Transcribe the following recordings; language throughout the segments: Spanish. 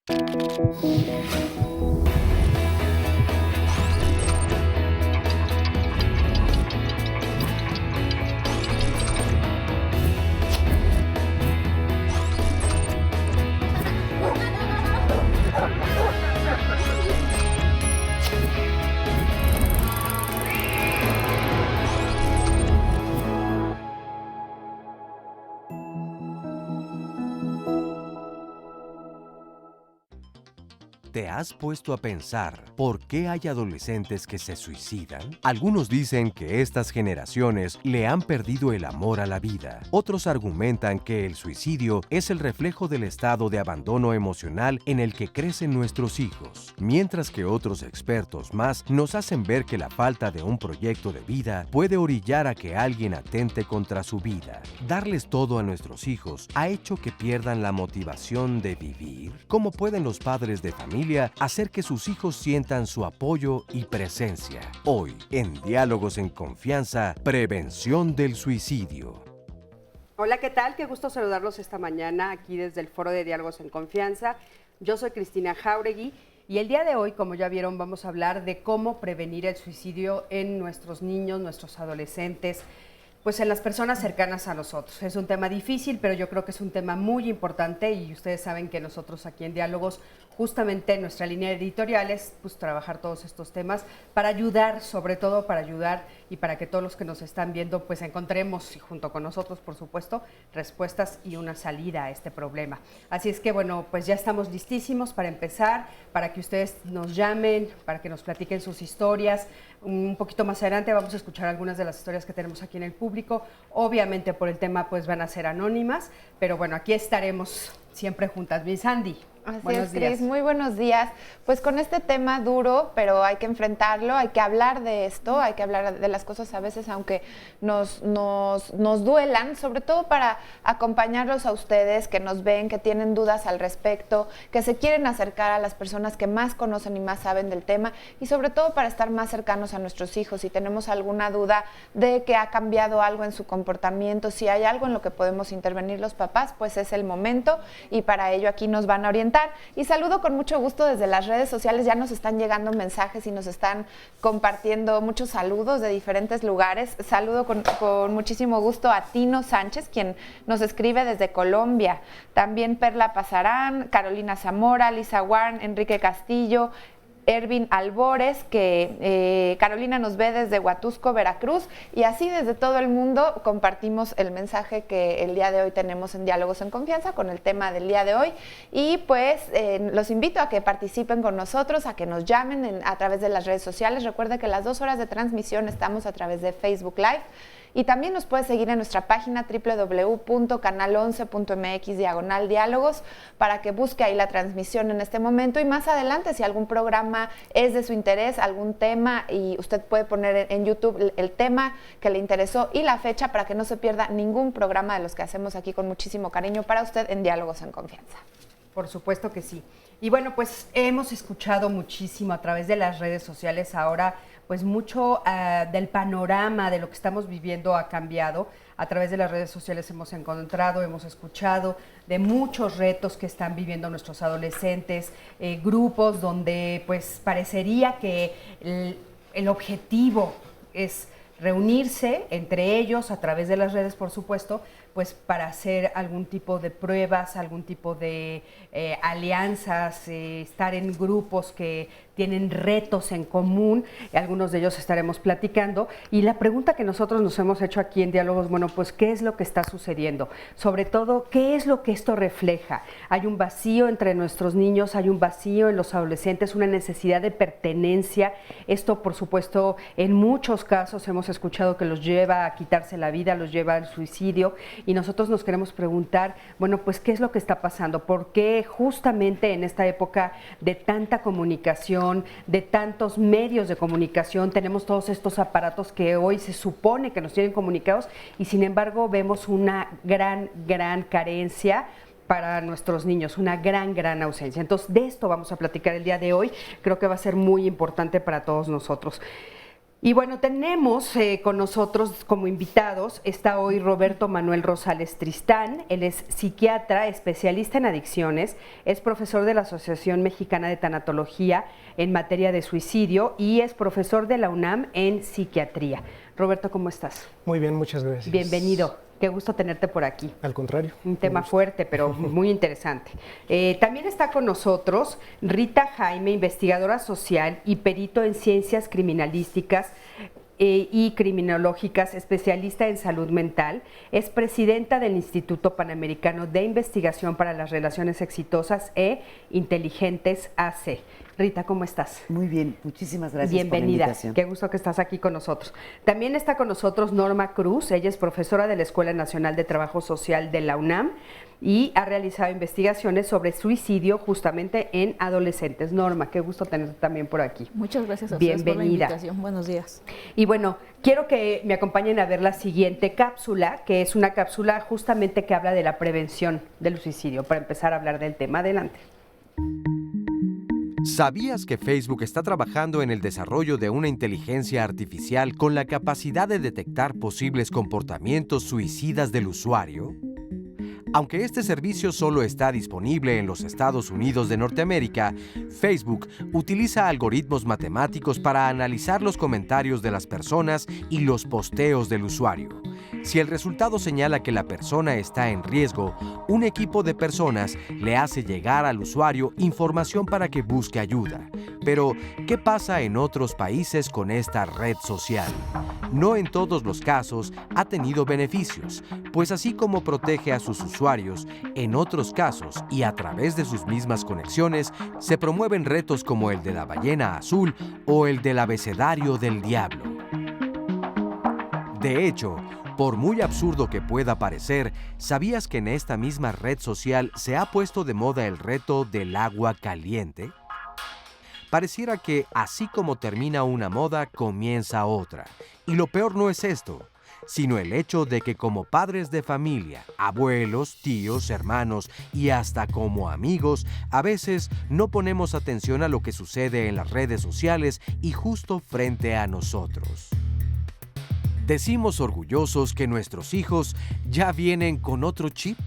¿Te has puesto a pensar por qué hay adolescentes que se suicidan? Algunos dicen que estas generaciones le han perdido el amor a la vida. Otros argumentan que el suicidio es el reflejo del estado de abandono emocional en el que crecen nuestros hijos, mientras que otros expertos más nos hacen ver que la falta de un proyecto de vida puede orillar a que alguien atente contra su vida. ¿Darles todo a nuestros hijos ha hecho que pierdan la motivación de vivir? ¿Cómo pueden los padres de familia hacer que sus hijos sientan su apoyo y presencia? Hoy, en Diálogos en Confianza, prevención del suicidio. Hola, ¿qué tal? Qué gusto saludarlos esta mañana aquí desde el Foro de Diálogos en Confianza. Yo soy Cristina Jáuregui y el día de hoy, como ya vieron, vamos a hablar de cómo prevenir el suicidio en nuestros niños, nuestros adolescentes, pues en las personas cercanas a nosotros. Es un tema difícil, pero yo creo que es un tema muy importante y ustedes saben que nosotros aquí en Diálogos, justamente en nuestra línea editorial es pues, trabajar todos estos temas para ayudar, sobre todo para ayudar y para que todos los que nos están viendo pues encontremos, y junto con nosotros por supuesto, respuestas y una salida a este problema. Así es que bueno, pues ya estamos listísimos para empezar, para que ustedes nos llamen, para que nos platiquen sus historias. Un poquito más adelante vamos a escuchar algunas de las historias que tenemos aquí en el público. Obviamente por el tema pues van a ser anónimas, pero bueno, aquí estaremos siempre juntas. Mi Sandy. Así Buenos es, días. Cris, muy buenos días. Pues con este tema duro, pero hay que enfrentarlo, hay que hablar de esto, hay que hablar de las cosas a veces, aunque nos duelan, sobre todo para acompañarlos a ustedes que nos ven, que tienen dudas al respecto, que se quieren acercar a las personas que más conocen y más saben del tema, y sobre todo para estar más cercanos a nuestros hijos. Si tenemos alguna duda de que ha cambiado algo en su comportamiento, si hay algo en lo que podemos intervenir los papás, pues es el momento, y para ello aquí nos van a orientar. Y saludo con mucho gusto desde las redes sociales, ya nos están llegando mensajes y nos están compartiendo muchos saludos de diferentes lugares. Saludo con muchísimo gusto a Tino Sánchez, quien nos escribe desde Colombia. También Perla Pasarán, Carolina Zamora, Lisa Warren, Enrique Castillo, Ervin Albores, que Carolina nos ve desde Huatusco, Veracruz, y así desde todo el mundo compartimos el mensaje que el día de hoy tenemos en Diálogos en Confianza con el tema del día de hoy. Y pues los invito a que participen con nosotros, a que nos llamen a través de las redes sociales. Recuerde que las 2 horas de transmisión estamos a través de Facebook Live. Y también nos puede seguir en nuestra página www.canal11.mx/diálogos para que busque ahí la transmisión en este momento, y más adelante si algún programa es de su interés, algún tema, y usted puede poner en YouTube el tema que le interesó y la fecha para que no se pierda ningún programa de los que hacemos aquí con muchísimo cariño para usted en Diálogos en Confianza. Por supuesto que sí. Y bueno, pues hemos escuchado muchísimo a través de las redes sociales ahora, pues mucho del panorama de lo que estamos viviendo ha cambiado. A través de las redes sociales hemos encontrado, hemos escuchado de muchos retos que están viviendo nuestros adolescentes, grupos donde pues parecería que el objetivo es reunirse entre ellos a través de las redes, por supuesto, pues para hacer algún tipo de pruebas, algún tipo de alianzas, estar en grupos que tienen retos en común, algunos de ellos estaremos platicando. Y la pregunta que nosotros nos hemos hecho aquí en Diálogos, bueno, pues ¿qué es lo que está sucediendo? Sobre todo, ¿qué es lo que esto refleja? Hay un vacío entre nuestros niños, hay un vacío en los adolescentes, una necesidad de pertenencia. Esto, por supuesto, en muchos casos hemos escuchado que los lleva a quitarse la vida, los lleva al suicidio, y nosotros nos queremos preguntar, bueno, pues ¿qué es lo que está pasando? ¿Por qué justamente en esta época de tanta comunicación, de tantos medios de comunicación, tenemos todos estos aparatos que hoy se supone que nos tienen comunicados, y sin embargo vemos una gran carencia para nuestros niños, una gran ausencia? Entonces, de esto vamos a platicar el día de hoy. Creo que va a ser muy importante para todos nosotros. Y bueno, tenemos con nosotros como invitados, está hoy Roberto Manuel Rosales Tristán. Él es psiquiatra, especialista en adicciones, es profesor de la Asociación Mexicana de Tanatología en materia de suicidio y es profesor de la UNAM en psiquiatría. Roberto, ¿cómo estás? Muy bien, muchas gracias. Bienvenido. Qué gusto tenerte por aquí. Al contrario. Un tema fuerte, pero muy interesante. También está con nosotros Rita Jaime, investigadora social y perito en ciencias criminalísticas y criminológicas, especialista en salud mental. Es presidenta del Instituto Panamericano de Investigación para las Relaciones Exitosas e Inteligentes AC. Rita, ¿cómo estás? Muy bien, muchísimas gracias. Bienvenida, por la invitación. Qué gusto que estás aquí con nosotros. También está con nosotros Norma Cruz, ella es profesora de la Escuela Nacional de Trabajo Social de la UNAM y ha realizado investigaciones sobre suicidio justamente en adolescentes. Norma, qué gusto tenerte también por aquí. Muchas gracias a ustedes por la Bienvenida. invitación. Buenos días. Y bueno, quiero que me acompañen a ver la siguiente cápsula, que es una cápsula justamente que habla de la prevención del suicidio, para empezar a hablar del tema. Adelante. ¿Sabías que Facebook está trabajando en el desarrollo de una inteligencia artificial con la capacidad de detectar posibles comportamientos suicidas del usuario? Aunque este servicio solo está disponible en los Estados Unidos de Norteamérica, Facebook utiliza algoritmos matemáticos para analizar los comentarios de las personas y los posteos del usuario. Si el resultado señala que la persona está en riesgo, un equipo de personas le hace llegar al usuario información para que busque ayuda. Pero, ¿qué pasa en otros países con esta red social? No en todos los casos ha tenido beneficios, pues así como protege a sus usuarios, en otros casos y a través de sus mismas conexiones, se promueven retos como el de la ballena azul o el del abecedario del diablo. De hecho, por muy absurdo que pueda parecer, ¿sabías que en esta misma red social se ha puesto de moda el reto del agua caliente? Pareciera que así como termina una moda, comienza otra. Y lo peor no es esto, sino el hecho de que como padres de familia, abuelos, tíos, hermanos y hasta como amigos, a veces no ponemos atención a lo que sucede en las redes sociales y justo frente a nosotros. Decimos orgullosos que nuestros hijos ya vienen con otro chip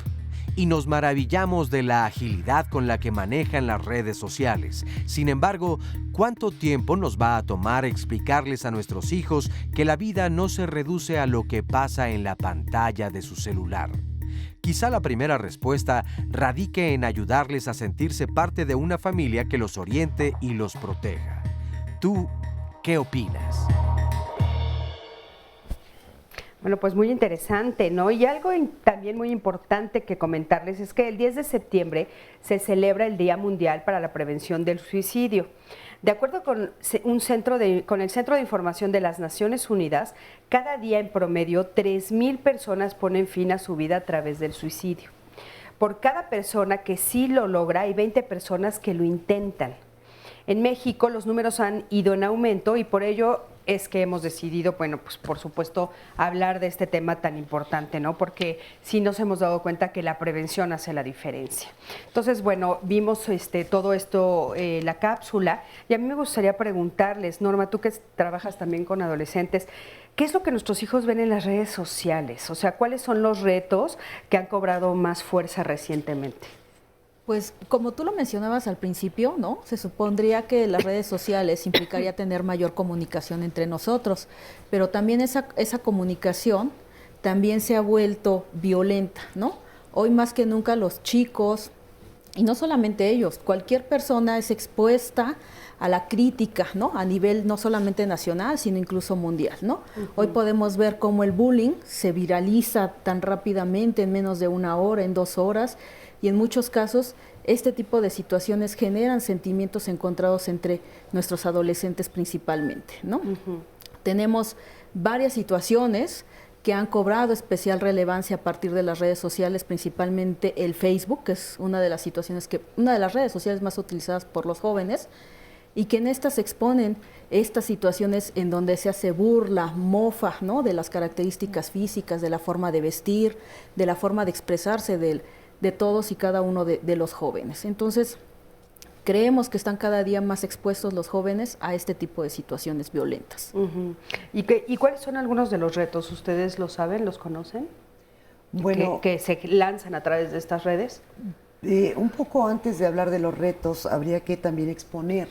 y nos maravillamos de la agilidad con la que manejan las redes sociales. Sin embargo, ¿cuánto tiempo nos va a tomar explicarles a nuestros hijos que la vida no se reduce a lo que pasa en la pantalla de su celular? Quizá la primera respuesta radique en ayudarles a sentirse parte de una familia que los oriente y los proteja. ¿Tú qué opinas? Bueno, pues muy interesante, ¿no? Y algo también muy importante que comentarles es que el 10 de septiembre se celebra el Día Mundial para la Prevención del Suicidio. De acuerdo con el Centro de Información de las Naciones Unidas, cada día en promedio 3,000 personas ponen fin a su vida a través del suicidio. Por cada persona que sí lo logra, hay 20 personas que lo intentan. En México los números han ido en aumento y por ello es que hemos decidido, bueno, pues por supuesto, hablar de este tema tan importante, ¿no? Porque sí nos hemos dado cuenta que la prevención hace la diferencia. Entonces, bueno, vimos todo esto, la cápsula, y a mí me gustaría preguntarles, Norma, tú que trabajas también con adolescentes, ¿qué es lo que nuestros hijos ven en las redes sociales? O sea, ¿cuáles son los retos que han cobrado más fuerza recientemente? Pues como tú lo mencionabas al principio, ¿no? Se supondría que las redes sociales implicaría tener mayor comunicación entre nosotros, pero también esa comunicación también se ha vuelto violenta, ¿no? Hoy más que nunca los chicos, y no solamente ellos, cualquier persona es expuesta a la crítica, ¿no? A nivel no solamente nacional, sino incluso mundial, ¿no? Hoy podemos ver cómo el bullying se viraliza tan rápidamente en menos de 1 hora, en 2 horas, y en muchos casos este tipo de situaciones generan sentimientos encontrados entre nuestros adolescentes principalmente, ¿no? Tenemos varias situaciones que han cobrado especial relevancia a partir de las redes sociales, principalmente el Facebook, que es una de las redes sociales más utilizadas por los jóvenes, y que en estas exponen estas situaciones en donde se hace burla, mofa, ¿no? De las características físicas, de la forma de vestir, de la forma de expresarse de todos y cada uno de los jóvenes. Entonces, creemos que están cada día más expuestos los jóvenes a este tipo de situaciones violentas. ¿Y cuáles son algunos de los retos? ¿Ustedes lo saben, los conocen? Bueno, que se lanzan a través de estas redes. Un poco antes de hablar de los retos, habría que también exponer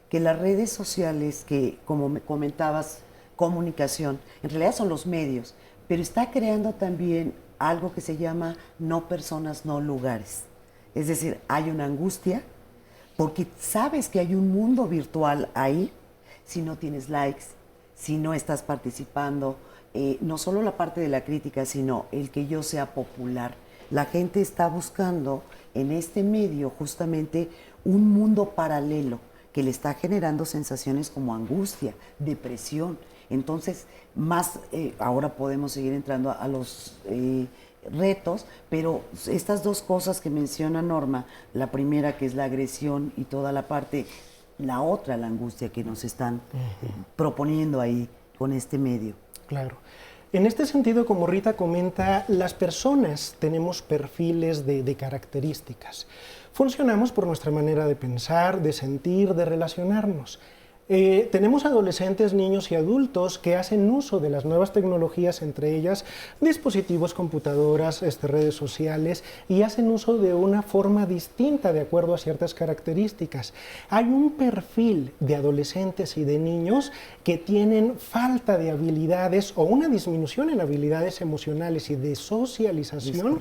que las redes sociales, que como me comentabas, comunicación, en realidad son los medios, pero está creando también algo que se llama no personas, no lugares. Es decir, hay una angustia porque sabes que hay un mundo virtual ahí si no tienes likes, si no estás participando, no solo la parte de la crítica, sino el que yo sea popular. La gente está buscando en este medio justamente un mundo paralelo que le está generando sensaciones como angustia, depresión. Entonces, ahora podemos seguir entrando a los retos, pero estas dos cosas que menciona Norma, la primera que es la agresión y toda la parte, la otra, la angustia que nos están proponiendo ahí con este medio. Claro. En este sentido, como Rita comenta, las personas tenemos perfiles de características. Funcionamos por nuestra manera de pensar, de sentir, de relacionarnos. Tenemos adolescentes, niños y adultos que hacen uso de las nuevas tecnologías, entre ellas dispositivos, computadoras, redes sociales, y hacen uso de una forma distinta de acuerdo a ciertas características. Hay un perfil de adolescentes y de niños que tienen falta de habilidades o una disminución en habilidades emocionales y de socialización,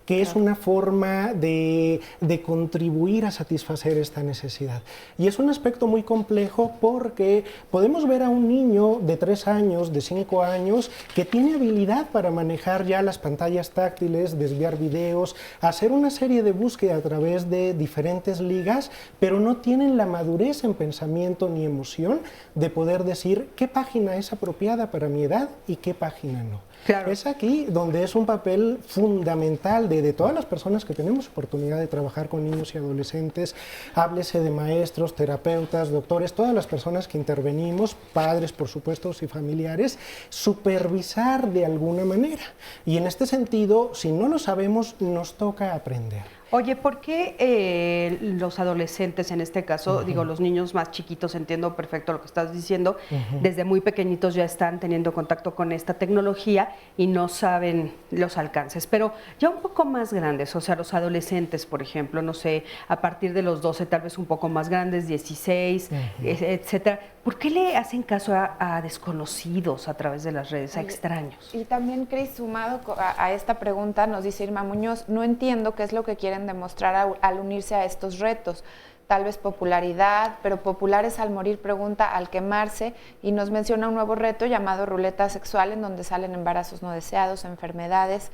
que es una forma de contribuir a satisfacer esta necesidad. Y es un aspecto muy complejo porque podemos ver a un niño de 3 años, de 5 años, que tiene habilidad para manejar ya las pantallas táctiles, desviar videos, hacer una serie de búsqueda a través de diferentes ligas, pero no tienen la madurez en pensamiento ni emoción de poder decir qué página es apropiada para mi edad y qué página no. Claro. Es aquí donde es un papel fundamental de todas las personas que tenemos oportunidad de trabajar con niños y adolescentes, háblese de maestros, terapeutas, doctores, todas las personas que intervenimos, padres por supuesto y familiares, supervisar de alguna manera. Y en este sentido, si no lo sabemos, nos toca aprender. Oye, ¿por qué los adolescentes, en este caso, digo, los niños más chiquitos, entiendo perfecto lo que estás diciendo, desde muy pequeñitos ya están teniendo contacto con esta tecnología y no saben los alcances? Pero ya un poco más grandes, o sea, los adolescentes, por ejemplo, no sé, a partir de los 12, tal vez un poco más grandes, 16, etcétera, ¿por qué le hacen caso a desconocidos a través de las redes, a extraños? Y también, Cris, sumado a esta pregunta, nos dice Irma Muñoz, no entiendo qué es lo que quieren demostrar al unirse a estos retos. Tal vez popularidad, pero populares al morir, pregunta, al quemarse, y nos menciona un nuevo reto llamado ruleta sexual, en donde salen embarazos no deseados, enfermedades,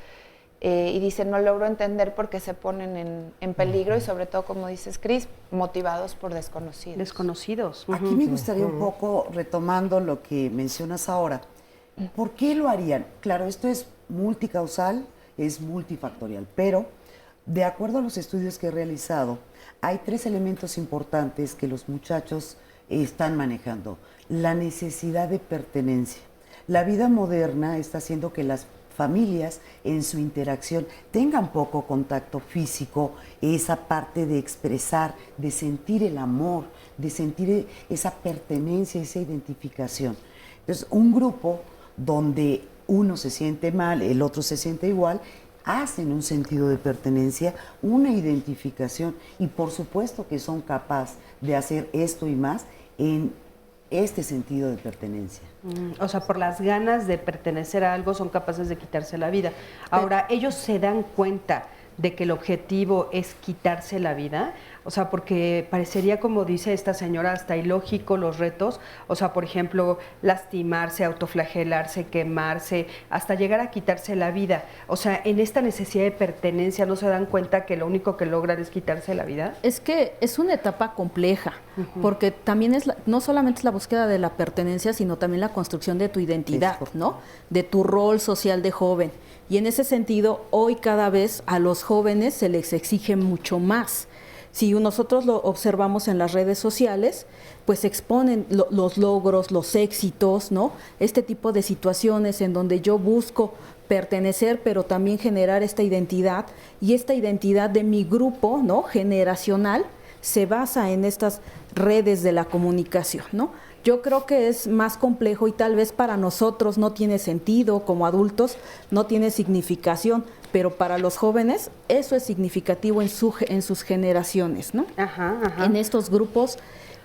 y dice, no logro entender por qué se ponen en peligro y sobre todo, como dices, Cris, motivados por desconocidos. Desconocidos. Aquí me gustaría un poco, retomando lo que mencionas ahora, ¿por qué lo harían? Claro, esto es multicausal, es multifactorial, pero de acuerdo a los estudios que he realizado, hay 3 elementos importantes que los muchachos están manejando. La necesidad de pertenencia. La vida moderna está haciendo que las familias en su interacción tengan poco contacto físico, esa parte de expresar, de sentir el amor, de sentir esa pertenencia, esa identificación. Entonces, un grupo donde uno se siente mal, el otro se siente igual, hacen un sentido de pertenencia, una identificación y por supuesto que son capaces de hacer esto y más en este sentido de pertenencia. O sea, por las ganas de pertenecer a algo son capaces de quitarse la vida. Ahora, ¿ellos se dan cuenta de que el objetivo es quitarse la vida? O sea, porque parecería, como dice esta señora, hasta ilógico los retos. O sea, por ejemplo, lastimarse, autoflagelarse, quemarse, hasta llegar a quitarse la vida. O sea, en esta necesidad de pertenencia, ¿no se dan cuenta que lo único que logran es quitarse la vida? Es que es una etapa compleja, porque también no solamente es la búsqueda de la pertenencia, sino también la construcción de tu identidad, ¿no? De tu rol social de joven. Y en ese sentido, hoy cada vez a los jóvenes se les exige mucho más. Si nosotros lo observamos en las redes sociales, pues exponen los logros, los éxitos, ¿no? Este tipo de situaciones en donde yo busco pertenecer, pero también generar esta identidad, y esta identidad de mi grupo, ¿no? Generacional, se basa en estas redes de la comunicación, ¿no? Yo creo que es más complejo y tal vez para nosotros no tiene sentido, como adultos no tiene significación, pero para los jóvenes eso es significativo en sus generaciones, ¿no? Ajá, ajá. En estos grupos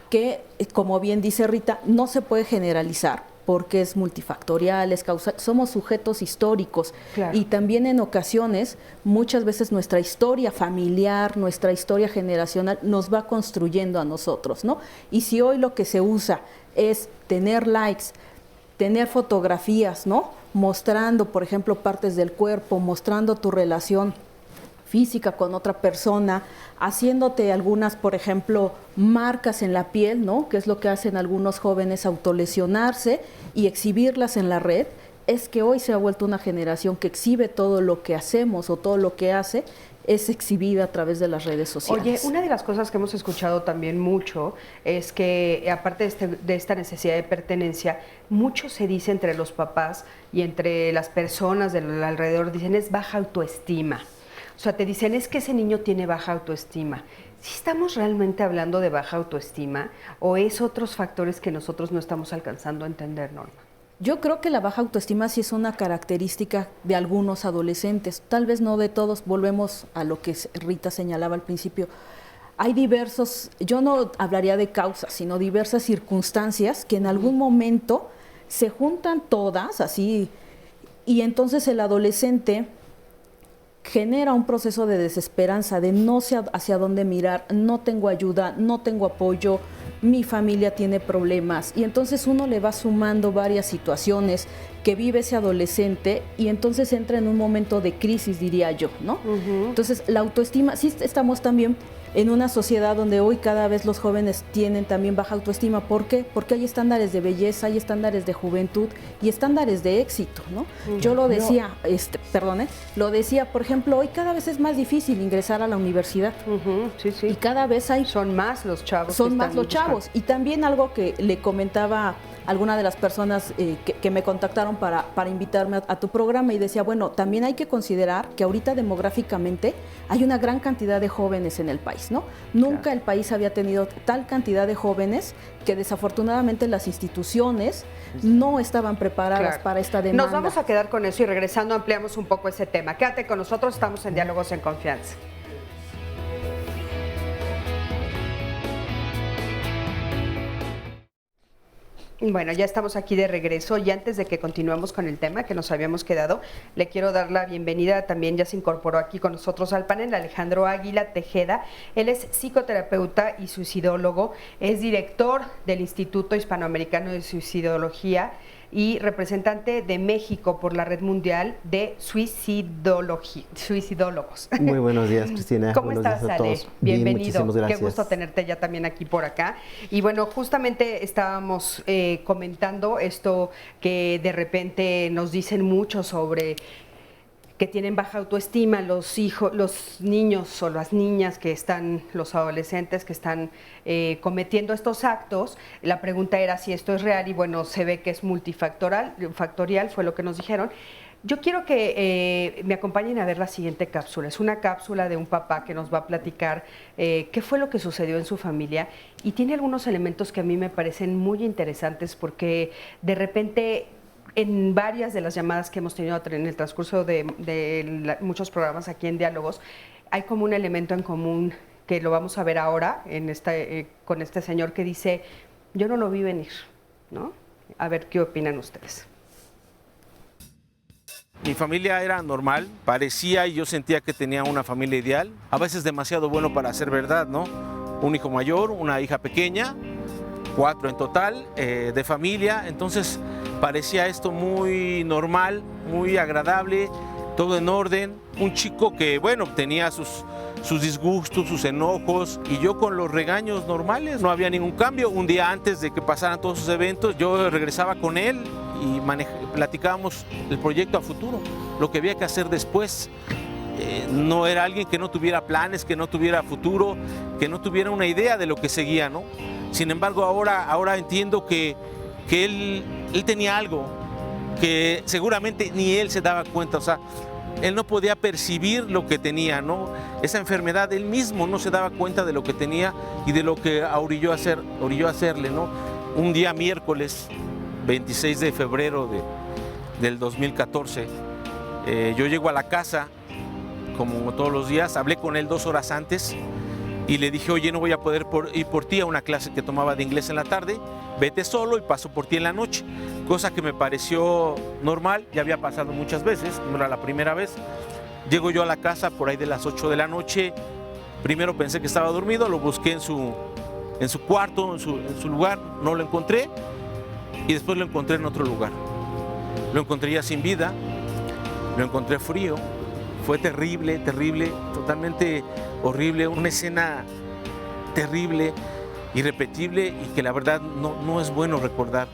que, como bien dice Rita, no se puede generalizar porque es multifactorial, es causal, somos sujetos históricos. Claro. Y también en ocasiones, muchas veces nuestra historia familiar, nuestra historia generacional nos va construyendo a nosotros, ¿no? Y si hoy lo que se usa es tener likes, tener fotografías, ¿no? Mostrando, por ejemplo, partes del cuerpo, mostrando tu relación física con otra persona, haciéndote algunas, por ejemplo, marcas en la piel, ¿no? Que es lo que hacen algunos jóvenes, autolesionarse y exhibirlas en la red. Es que hoy se ha vuelto una generación que exhibe todo lo que hacemos o todo lo que hace es exhibida a través de las redes sociales. Oye, una de las cosas que hemos escuchado también mucho es que, aparte de esta necesidad de pertenencia, mucho se dice entre los papás y entre las personas del alrededor, dicen es baja autoestima. O sea, te dicen, es que ese niño tiene baja autoestima. ¿Sí estamos realmente hablando de baja autoestima o es otros factores que nosotros no estamos alcanzando a entender, Norma? Yo creo que la baja autoestima sí es una característica de algunos adolescentes, tal vez no de todos. Volvemos a lo que Rita señalaba al principio. Hay diversos, yo no hablaría de causas, sino diversas circunstancias que en algún momento se juntan todas, así, y entonces el adolescente genera un proceso de desesperanza, de no sé hacia dónde mirar, no tengo ayuda, no tengo apoyo, mi familia tiene problemas, y entonces uno le va sumando varias situaciones que vive ese adolescente y entonces entra en un momento de crisis, diría yo, ¿no? Entonces la autoestima, sí estamos también en una sociedad donde hoy cada vez los jóvenes tienen también baja autoestima. ¿Por qué? Porque hay estándares de belleza, hay estándares de juventud y estándares de éxito, ¿no? Yo lo decía, lo decía, por ejemplo, hoy cada vez es más difícil ingresar a la universidad. Sí, sí. Y cada vez hay... Son más los chavos. Son más los chavos. Y también algo que le comentaba alguna de las personas que me contactaron para invitarme a tu programa y decía, bueno, también hay que considerar que ahorita demográficamente hay una gran cantidad de jóvenes en el país, ¿no? Nunca el país había tenido tal cantidad de jóvenes que desafortunadamente las instituciones no estaban preparadas para esta demanda. Nos vamos a quedar con eso y regresando ampliamos un poco ese tema. Quédate con nosotros, estamos en Diálogos en Confianza. Bueno, ya estamos aquí de regreso y antes de que continuemos con el tema que nos habíamos quedado, le quiero dar la bienvenida, también ya se incorporó aquí con nosotros al panel, Alejandro Águila Tejeda. Él es psicoterapeuta y suicidólogo, es director del Instituto Hispanoamericano de Suicidología y representante de México por la Red Mundial de Suicidólogos. Muy buenos días, Cristina. ¿Cómo buenos estás, días a Ale? todos. Bienvenido. Bien, muchísimas gracias. Qué gusto tenerte ya también aquí por acá. Y bueno, justamente estábamos comentando esto que de repente nos dicen mucho sobre que tienen baja autoestima los niños o las niñas que están, los adolescentes que están cometiendo estos actos. La pregunta era si esto es real y bueno, se ve que es multifactorial, fue lo que nos dijeron. Yo quiero que me acompañen a ver la siguiente cápsula. Es una cápsula de un papá que nos va a platicar qué fue lo que sucedió en su familia y tiene algunos elementos que a mí me parecen muy interesantes porque de repente en varias de las llamadas que hemos tenido en el transcurso de muchos programas aquí en Diálogos, hay como un elemento en común que lo vamos a ver ahora con este señor que dice, yo no lo vi venir, ¿no? A ver qué opinan ustedes. Mi familia era normal, parecía y yo sentía que tenía una familia ideal, a veces demasiado bueno para ser verdad, ¿no? Un hijo mayor, una hija pequeña, 4 en total de familia, entonces parecía esto muy normal, muy agradable, todo en orden. Un chico que, bueno, tenía sus disgustos, sus enojos, y yo con los regaños normales, no había ningún cambio. Un día antes de que pasaran todos sus eventos, yo regresaba con él y platicábamos el proyecto a futuro, lo que había que hacer después. No era alguien que no tuviera planes, que no tuviera futuro, que no tuviera una idea de lo que seguía, ¿no? Sin embargo, ahora entiendo que él tenía algo que seguramente ni él se daba cuenta. O sea, él no podía percibir lo que tenía, ¿no? Esa enfermedad, él mismo no se daba cuenta de lo que tenía y de lo que orilló a hacerle, ¿no? Un día miércoles, 26 de febrero del 2014, yo llego a la casa, como todos los días, hablé con él 2 horas antes y le dije, oye, no voy a poder ir por ti a una clase que tomaba de inglés en la tarde, vete solo y paso por ti en la noche. Cosa que me pareció normal, ya había pasado muchas veces, no era la primera vez. Llego yo a la casa por ahí de las 8 de la noche, primero pensé que estaba dormido, lo busqué en su cuarto, en su lugar, no lo encontré y después lo encontré en otro lugar. Lo encontré ya sin vida, lo encontré frío, fue terrible, terrible, totalmente horrible, una escena terrible, irrepetible y que la verdad no es bueno recordar.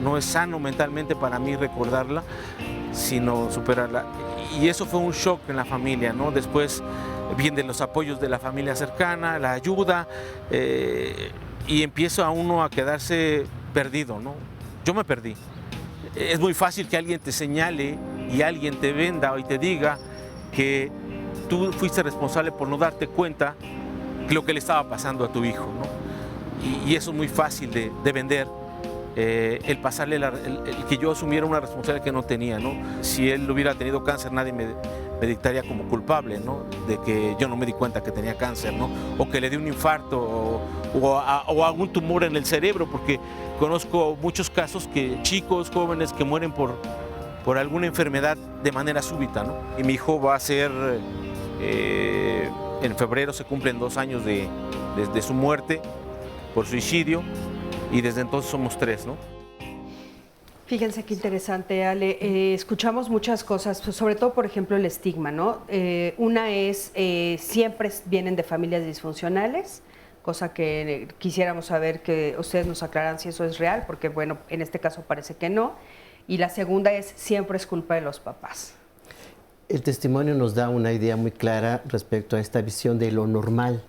No es sano mentalmente para mí recordarla, sino superarla. Y eso fue un shock en la familia, ¿no? Después vienen los apoyos de la familia cercana, la ayuda, y empieza a uno a quedarse perdido, ¿no? Yo me perdí. Es muy fácil que alguien te señale y alguien te venda y te diga que tú fuiste responsable por no darte cuenta de lo que le estaba pasando a tu hijo, ¿no? Y eso es muy fácil de vender. El pasarle el que yo asumiera una responsabilidad que no tenía, ¿no? Si él hubiera tenido cáncer, nadie me dictaría como culpable, ¿no? De que yo no me di cuenta que tenía cáncer, ¿no? O que le dio un infarto o algún tumor en el cerebro, porque conozco muchos casos que chicos, jóvenes que mueren por alguna enfermedad de manera súbita, ¿no? Y mi hijo va a ser, en febrero se cumplen 2 años de su muerte por suicidio. Y desde entonces somos 3, ¿no? Fíjense qué interesante, Ale. Escuchamos muchas cosas, pues, sobre todo, por ejemplo, el estigma, ¿no? Una es, siempre vienen de familias disfuncionales, cosa que quisiéramos saber que ustedes nos aclaran si eso es real, porque, bueno, en este caso parece que no. Y la segunda es, siempre es culpa de los papás. El testimonio nos da una idea muy clara respecto a esta visión de lo normal.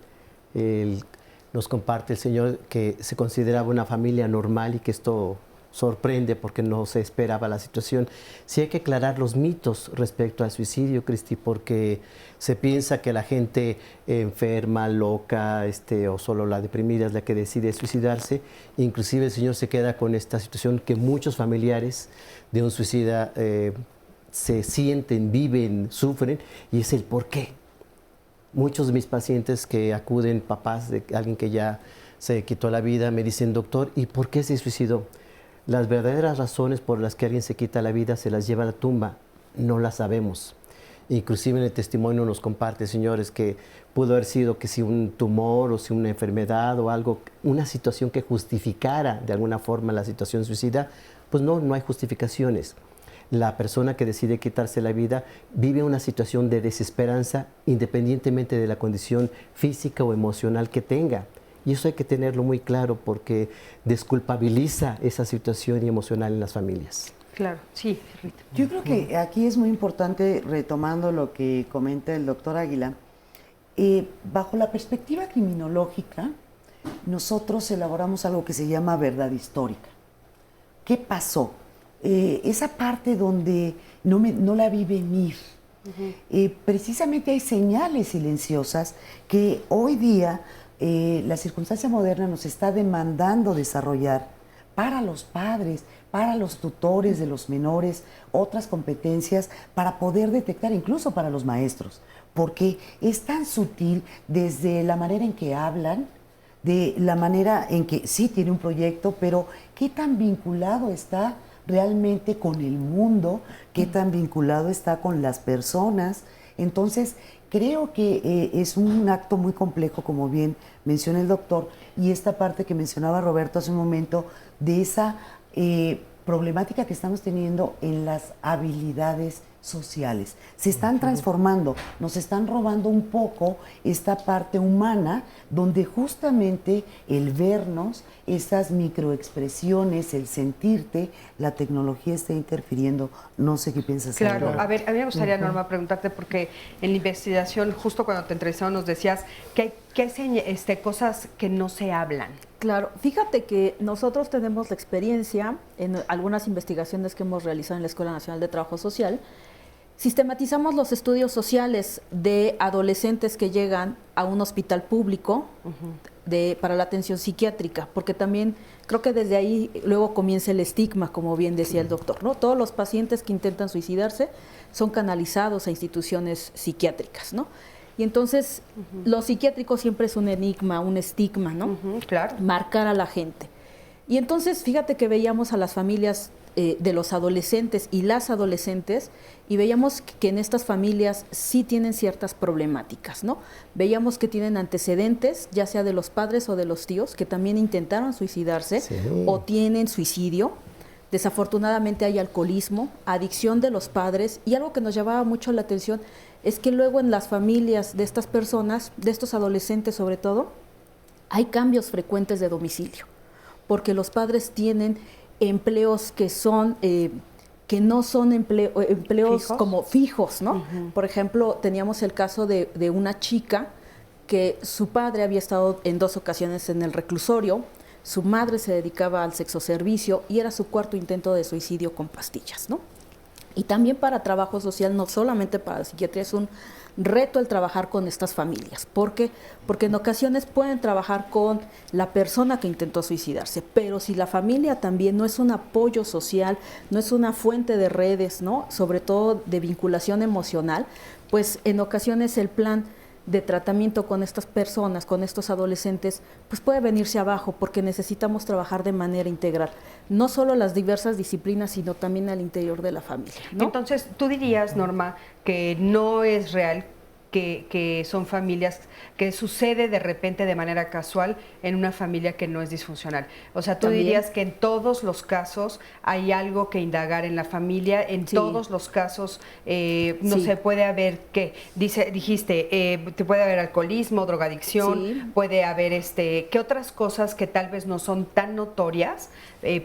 Nos comparte el Señor que se consideraba una familia normal y que esto sorprende porque no se esperaba la situación. Sí hay que aclarar los mitos respecto al suicidio, Cristi, porque se piensa que la gente enferma, loca, o solo la deprimida es la que decide suicidarse. Inclusive el Señor se queda con esta situación que muchos familiares de un suicida se sienten, viven, sufren, y es el por qué. Muchos de mis pacientes que acuden, papás de alguien que ya se quitó la vida, me dicen, doctor, ¿y por qué se suicidó? Las verdaderas razones por las que alguien se quita la vida se las lleva a la tumba, no las sabemos. Inclusive en el testimonio nos comparte, señores, que pudo haber sido que si un tumor o si una enfermedad o algo, una situación que justificara de alguna forma la situación suicida, pues no hay justificaciones. La persona que decide quitarse la vida vive una situación de desesperanza independientemente de la condición física o emocional que tenga. Y eso hay que tenerlo muy claro porque desculpabiliza esa situación emocional en las familias. Claro, sí, Rita. Yo creo que aquí es muy importante, retomando lo que comenta el doctor Águila, bajo la perspectiva criminológica, nosotros elaboramos algo que se llama verdad histórica. ¿Qué pasó? Esa parte donde no la vi venir. Precisamente hay señales silenciosas que hoy día la circunstancia moderna nos está demandando desarrollar para los padres, para los tutores de los menores, otras competencias para poder detectar, incluso para los maestros, porque es tan sutil desde la manera en que hablan, de la manera en que sí tiene un proyecto, pero qué tan vinculado está realmente con el mundo, qué tan vinculado está con las personas. Entonces, creo que es un acto muy complejo, como bien menciona el doctor, y esta parte que mencionaba Roberto hace un momento, de esa problemática que estamos teniendo en las habilidades sociales. Se están transformando, nos están robando un poco esta parte humana, donde justamente el vernos, esas microexpresiones, el sentirte, la tecnología está interfiriendo. No sé qué piensas. Claro, a ver, a mí me gustaría, Norma, preguntarte, porque en la investigación, justo cuando te entrevistaron, nos decías que hay cosas que no se hablan. Claro, fíjate que nosotros tenemos la experiencia en algunas investigaciones que hemos realizado en la Escuela Nacional de Trabajo Social, sistematizamos los estudios sociales de adolescentes que llegan a un hospital público para la atención psiquiátrica, porque también creo que desde ahí luego comienza el estigma, como bien decía el doctor, ¿no? Todos los pacientes que intentan suicidarse son canalizados a instituciones psiquiátricas, ¿no? Y entonces lo psiquiátrico siempre es un enigma, un estigma, ¿no? Claro. Marcar a la gente. Y entonces fíjate que veíamos a las familias de los adolescentes y las adolescentes y veíamos que en estas familias sí tienen ciertas problemáticas, ¿no? Veíamos que tienen antecedentes, ya sea de los padres o de los tíos, que también intentaron suicidarse o tienen suicidio. Desafortunadamente hay alcoholismo, adicción de los padres, y algo que nos llamaba mucho la atención es que luego en las familias de estas personas, de estos adolescentes sobre todo, hay cambios frecuentes de domicilio, porque los padres tienen empleos que son que no son empleos ¿fijos? Como fijos, ¿no? Por ejemplo, teníamos el caso de una chica que su padre había estado en 2 ocasiones en el reclusorio, su madre se dedicaba al sexoservicio y era su 4º intento de suicidio con pastillas, ¿no? Y también para trabajo social, no solamente para la psiquiatría, es un reto el trabajar con estas familias. ¿Por qué? Porque en ocasiones pueden trabajar con la persona que intentó suicidarse, pero si la familia también no es un apoyo social, no es una fuente de redes, ¿no? Sobre todo de vinculación emocional, pues en ocasiones el plan de tratamiento con estas personas, con estos adolescentes, pues puede venirse abajo porque necesitamos trabajar de manera integral, no solo las diversas disciplinas, sino también al interior de la familia, ¿no? Entonces, tú dirías, Norma, que no es real que son familias, que sucede de repente de manera casual en una familia que no es disfuncional. O sea, tú También dirías que en todos los casos hay algo que indagar en la familia, en todos los casos, no sé, puede haber, ¿qué? Dijiste, te puede haber alcoholismo, drogadicción, puede haber, ¿qué otras cosas que tal vez no son tan notorias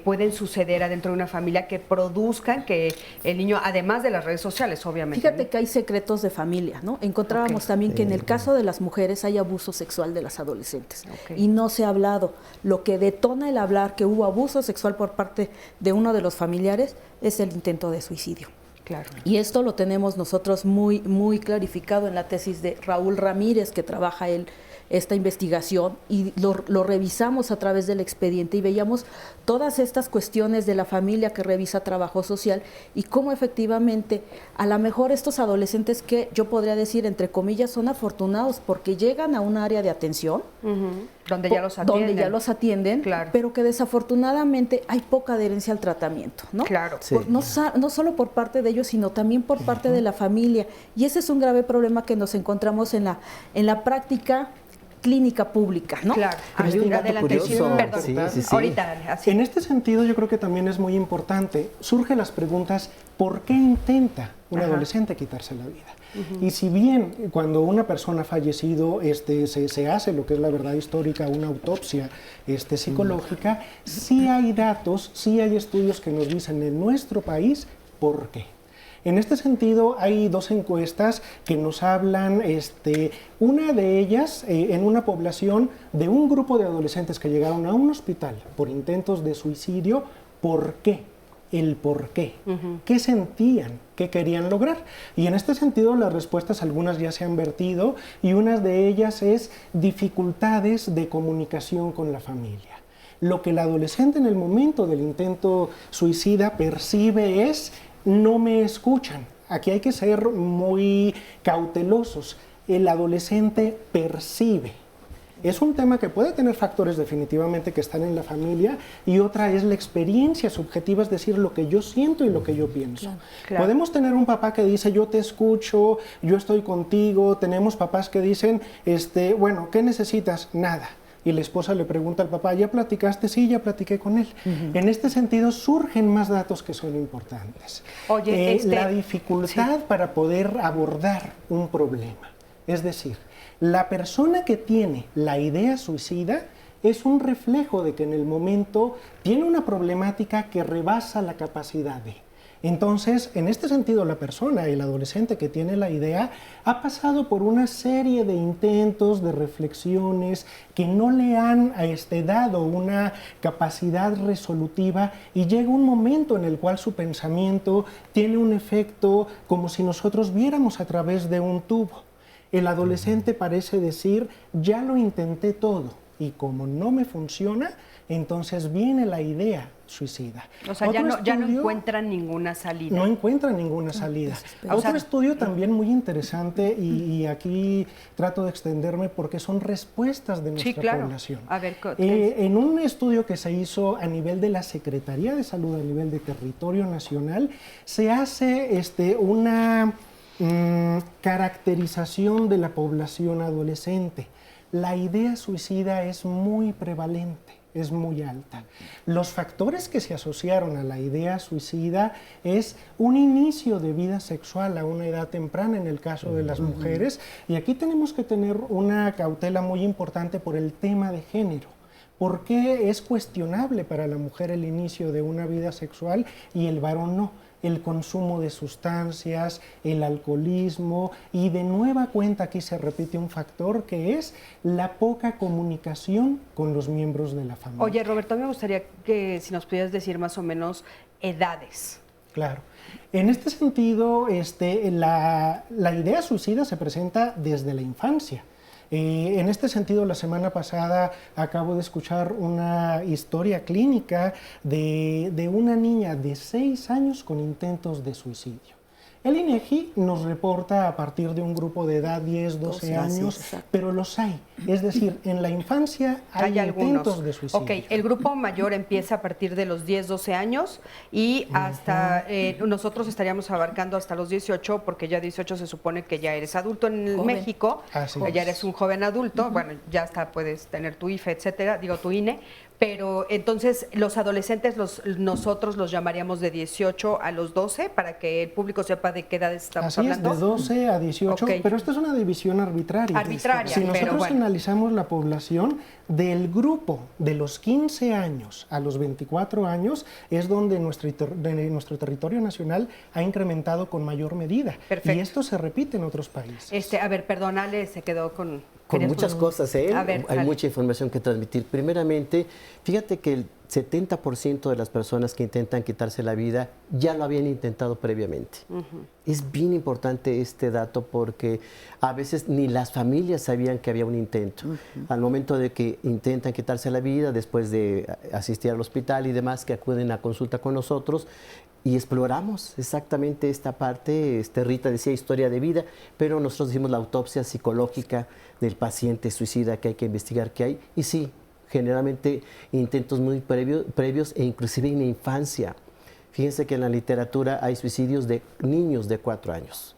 pueden suceder adentro de una familia que produzcan que el niño, además de las redes sociales, obviamente? Fíjate que hay secretos de familia, ¿no? Encontrábamos también que en el caso de las mujeres hay abuso sexual de las adolescentes y no se ha hablado. Lo que detona el hablar que hubo abuso sexual por parte de uno de los familiares es el intento de suicidio. Claro. Y esto lo tenemos nosotros muy, muy clarificado en la tesis de Raúl Ramírez, que trabaja esta investigación, y lo revisamos a través del expediente y veíamos todas estas cuestiones de la familia que revisa trabajo social y cómo efectivamente a lo mejor estos adolescentes, que yo podría decir entre comillas son afortunados porque llegan a un área de atención donde ya los atienden, claro, pero que desafortunadamente hay poca adherencia al tratamiento, ¿no? Claro. No solo por parte de ellos, sino también por parte de la familia, y ese es un grave problema que nos encontramos en la práctica clínica pública, ¿no? Claro. Hay un dato curioso. Perdón. Sí. Ahorita. Así. En este sentido, yo creo que también es muy importante. Surgen las preguntas, ¿por qué intenta un adolescente quitarse la vida? Y si bien cuando una persona ha fallecido se hace lo que es la verdad histórica, una autopsia psicológica, sí hay datos, sí hay estudios que nos dicen en nuestro país por qué. En este sentido, hay 2 encuestas que nos hablan, una de ellas en una población de un grupo de adolescentes que llegaron a un hospital por intentos de suicidio. ¿Por qué? El por qué. ¿Qué sentían? ¿Qué querían lograr? Y en este sentido, las respuestas, algunas ya se han vertido, y una de ellas es dificultades de comunicación con la familia. Lo que el adolescente en el momento del intento suicida percibe es: no me escuchan. Aquí hay que ser muy cautelosos. El adolescente percibe. Es un tema que puede tener factores definitivamente que están en la familia, y otra es la experiencia subjetiva, es decir, lo que yo siento y lo que yo pienso. Claro. Podemos tener un papá que dice: yo te escucho, yo estoy contigo. Tenemos papás que dicen, bueno, ¿qué necesitas? Nada. Y la esposa le pregunta al papá: ¿ya platicaste? Sí, ya platiqué con él. En este sentido surgen más datos que son importantes. Oye, la dificultad para poder abordar un problema. Es decir, la persona que tiene la idea suicida es un reflejo de que en el momento tiene una problemática que rebasa la capacidad de. Entonces, en este sentido, la persona, el adolescente que tiene la idea, ha pasado por una serie de intentos, de reflexiones que no le han dado una capacidad resolutiva, y llega un momento en el cual su pensamiento tiene un efecto como si nosotros viéramos a través de un tubo. El adolescente parece decir, ya lo intenté todo y como no me funciona, entonces viene la idea suicida. O sea, ya no encuentran ninguna salida. No encuentran ninguna salida. Otro estudio también muy interesante, y aquí trato de extenderme porque son respuestas de nuestra población. A ver, en un estudio que se hizo a nivel de la Secretaría de Salud, a nivel de territorio nacional, se hace una caracterización de la población adolescente. La idea suicida es muy prevalente, es muy alta. Los factores que se asociaron a la idea suicida es un inicio de vida sexual a una edad temprana en el caso de las mujeres, y aquí tenemos que tener una cautela muy importante por el tema de género. ¿Por qué es cuestionable para la mujer el inicio de una vida sexual y el varón no? El consumo de sustancias, el alcoholismo, y de nueva cuenta aquí se repite un factor que es la poca comunicación con los miembros de la familia. Oye, Roberto, me gustaría que si nos pudieras decir más o menos edades. Claro. En este sentido, la idea suicida se presenta desde la infancia. En este sentido, la semana pasada acabo de escuchar una historia clínica de una niña de 6 años con intentos de suicidio. El INEGI nos reporta a partir de un grupo de edad 10, 12 años, pero los hay. Es decir, en la infancia hay intentos de suicidio. Ok, el grupo mayor empieza a partir de los 10, 12 años y hasta nosotros estaríamos abarcando hasta los 18, porque ya 18 se supone que ya eres adulto en México, ya eres un joven adulto, bueno, ya hasta puedes tener tu IFE, etcétera, digo tu INE. Pero entonces los adolescentes nosotros los llamaríamos de 18 a los 12 para que el público sepa de qué edades estamos hablando. Así es, de 12 a 18, pero esta es una división arbitraria. Arbitraria, si nosotros analizamos la población, del grupo de los 15 años a los 24 años es donde nuestro territorio nacional ha incrementado con mayor medida. Perfecto. Y esto se repite en otros países. A ver, perdónale, se quedó con muchas cosas, ¿eh? Ver, hay mucha información que transmitir. Primeramente, fíjate que el 70% de las personas que intentan quitarse la vida ya lo habían intentado previamente. Es bien importante este dato porque a veces ni las familias sabían que había un intento. Al momento de que intentan quitarse la vida, después de asistir al hospital y demás, que acuden a consulta con nosotros, y exploramos exactamente esta parte. Rita decía historia de vida, pero nosotros decimos la autopsia psicológica del paciente suicida que hay que investigar qué hay. Y sí, generalmente intentos muy previos e inclusive en la infancia. Fíjense que en la literatura hay suicidios de niños de 4 años.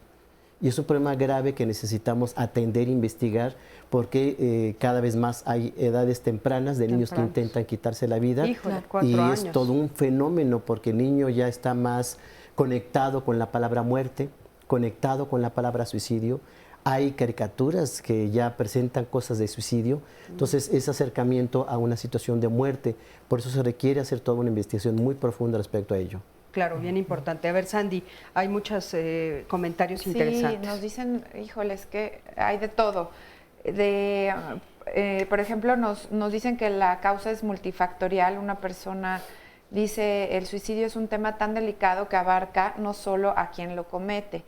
Y es un problema grave que necesitamos atender e investigar porque cada vez más hay edades tempranas de niños que intentan quitarse la vida. Híjole, 4 años. Es todo un fenómeno porque el niño ya está más conectado con la palabra muerte, conectado con la palabra suicidio. Hay caricaturas que ya presentan cosas de suicidio. Entonces, ese acercamiento a una situación de muerte, por eso se requiere hacer toda una investigación muy profunda respecto a ello. Claro, bien importante. A ver, Sandy, hay muchos comentarios interesantes. Sí, nos dicen, híjoles, que hay de todo. Por ejemplo, nos dicen que la causa es multifactorial. Una persona dice, el suicidio es un tema tan delicado que abarca no solo a quien lo comete.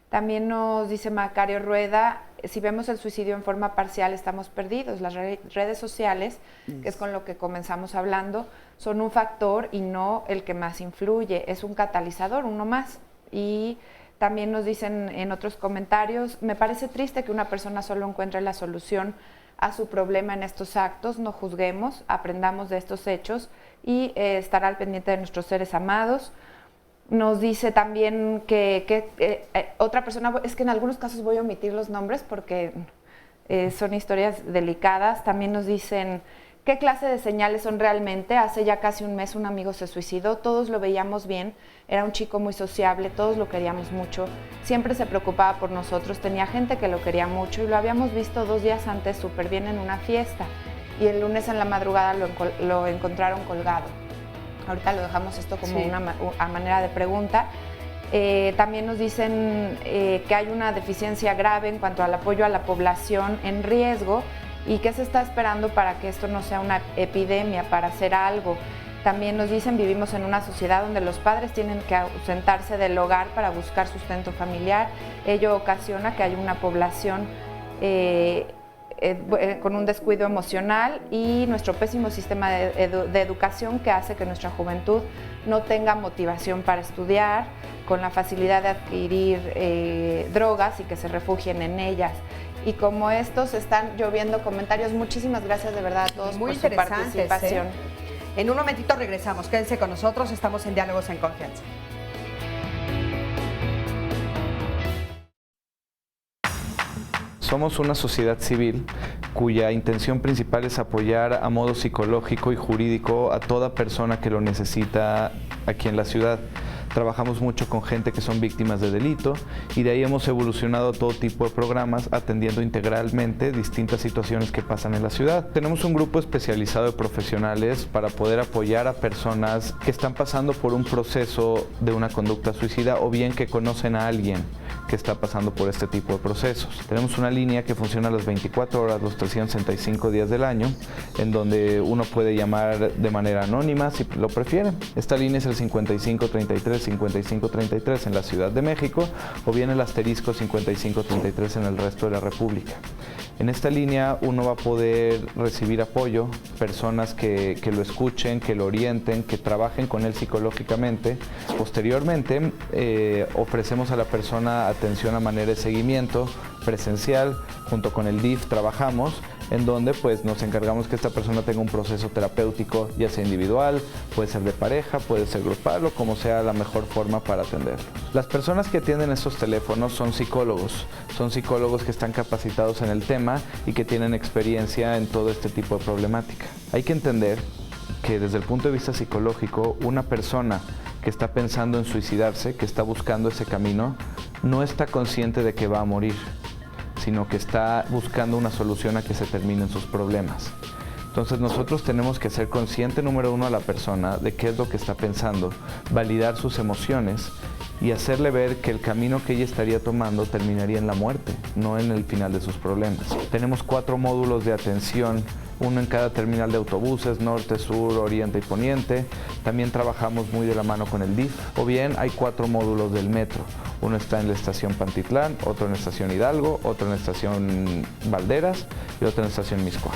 También nos dice Macario Rueda, si vemos el suicidio en forma parcial estamos perdidos. Las redes sociales, que es con lo que comenzamos hablando, son un factor y no el que más influye, es un catalizador, uno más. Y también nos dicen en otros comentarios, me parece triste que una persona solo encuentre la solución a su problema en estos actos, no juzguemos, aprendamos de estos hechos y estar al pendiente de nuestros seres amados. Nos dice también que otra persona, es que en algunos casos voy a omitir los nombres porque son historias delicadas. También nos dicen, ¿qué clase de señales son realmente? Hace ya casi un mes un amigo se suicidó, todos lo veíamos bien, era un chico muy sociable, todos lo queríamos mucho, siempre se preocupaba por nosotros, tenía gente que lo quería mucho y lo habíamos visto 2 días antes súper bien en una fiesta y el lunes en la madrugada lo encontraron colgado. Ahorita lo dejamos esto como una manera de pregunta. También nos dicen que hay una deficiencia grave en cuanto al apoyo a la población en riesgo y qué se está esperando para que esto no sea una epidemia, para hacer algo. También nos dicen, vivimos en una sociedad donde los padres tienen que ausentarse del hogar para buscar sustento familiar. Ello ocasiona que haya una población con un descuido emocional y nuestro pésimo sistema de educación que hace que nuestra juventud no tenga motivación para estudiar, con la facilidad de adquirir drogas y que se refugien en ellas. Y como estos están lloviendo comentarios, muchísimas gracias de verdad a todos Muy por su interesantes, participación. En un momentito regresamos, quédense con nosotros, estamos en Diálogos en Confianza. Somos una sociedad civil cuya intención principal es apoyar a modo psicológico y jurídico a toda persona que lo necesita aquí en la ciudad. Trabajamos mucho con gente que son víctimas de delito y de ahí hemos evolucionado a todo tipo de programas atendiendo integralmente distintas situaciones que pasan en la ciudad. Tenemos un grupo especializado de profesionales para poder apoyar a personas que están pasando por un proceso de una conducta suicida o bien que conocen a alguien que está pasando por este tipo de procesos. Tenemos una línea que funciona las 24 horas, los 365 días del año, en donde uno puede llamar de manera anónima si lo prefiere. Esta línea es el 5533 en la Ciudad de México o bien el asterisco 5533 en el resto de la República. En esta línea uno va a poder recibir apoyo, personas que lo escuchen, que lo orienten, que trabajen con él psicológicamente. Posteriormente ofrecemos a la persona atención a manera de seguimiento presencial, junto con el DIF trabajamos, en donde pues nos encargamos que esta persona tenga un proceso terapéutico, ya sea individual, puede ser de pareja, puede ser grupal o como sea la mejor forma para atenderlo. Las personas que atienden estos teléfonos son psicólogos que están capacitados en el tema y que tienen experiencia en todo este tipo de problemática. Hay que entender que desde el punto de vista psicológico, una persona que está pensando en suicidarse, que está buscando ese camino, no está consciente de que va a morir, sino que está buscando una solución a que se terminen sus problemas. Entonces nosotros tenemos que ser consciente, número uno, a la persona de qué es lo que está pensando, validar sus emociones y hacerle ver que el camino que ella estaría tomando terminaría en la muerte, no en el final de sus problemas. Tenemos 4 módulos de atención, uno en cada terminal de autobuses, norte, sur, oriente y poniente. También trabajamos muy de la mano con el DIF. O bien hay 4 módulos del metro. Uno está en la estación Pantitlán, otro en la estación Hidalgo, otro en la estación Valderas y otro en la estación Mixcoac.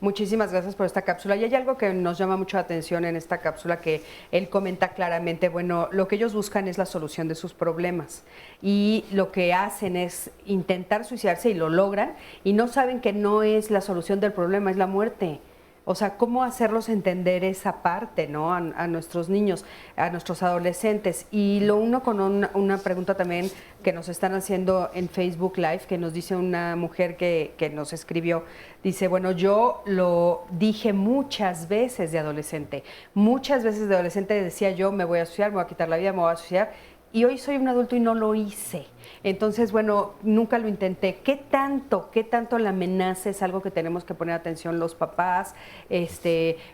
Muchísimas gracias por esta cápsula. Y hay algo que nos llama mucho la atención en esta cápsula que él comenta claramente. Bueno, lo que ellos buscan es la solución de sus problemas y lo que hacen es intentar suicidarse y lo logran y no saben que no es la solución del problema, es la muerte. O sea, ¿cómo hacerlos entender esa parte, ¿no? A nuestros niños, a nuestros adolescentes. Y lo uno con una pregunta también que nos están haciendo en Facebook Live, que nos dice una mujer que nos escribió, dice, bueno, yo lo dije muchas veces de adolescente decía yo, me voy a suicidar, me voy a quitar la vida, me voy a suicidar, y hoy soy un adulto y no lo hice. Entonces, bueno, nunca lo intenté. ¿Qué tanto la amenaza es algo que tenemos que poner atención los papás?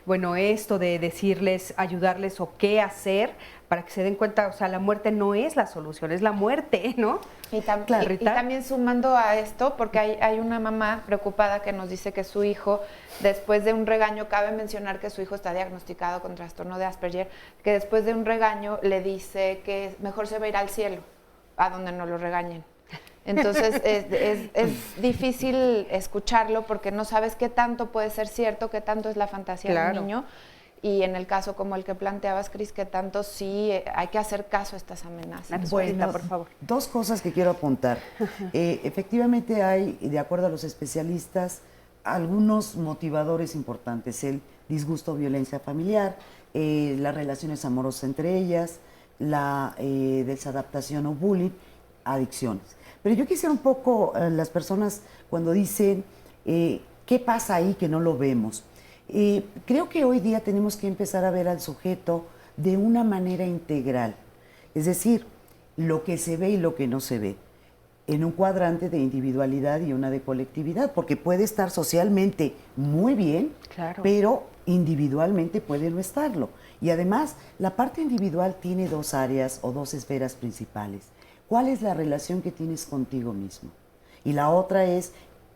Bueno, esto de decirles, ayudarles o qué hacer para que se den cuenta, o sea, la muerte no es la solución, es la muerte, ¿no? Y también sumando a esto, porque hay una mamá preocupada que nos dice que su hijo, después de un regaño, cabe mencionar que su hijo está diagnosticado con trastorno de Asperger, que después de un regaño le dice que mejor se va a ir al cielo, a donde no lo regañen. Entonces es difícil escucharlo porque no sabes qué tanto puede ser cierto, qué tanto es la fantasía del niño. Y en el caso como el que planteabas, Cris, que tanto sí hay que hacer caso a estas amenazas. Bueno, por favor. 2 cosas que quiero apuntar. Efectivamente hay, de acuerdo a los especialistas, algunos motivadores importantes. El disgusto o violencia familiar, las relaciones amorosas entre ellas, la desadaptación o bullying, adicciones. Pero yo quisiera un poco, las personas cuando dicen, ¿qué pasa ahí que no lo vemos? Creo que hoy día tenemos que empezar a ver al sujeto de una manera integral, es decir, lo que se ve y lo que no se ve, en un cuadrante de individualidad y una de colectividad, porque puede estar socialmente muy bien, claro, pero individualmente puede no estarlo. Y además, la parte individual tiene dos áreas o dos esferas principales. ¿Cuál es la relación que tienes contigo mismo? Y la otra es,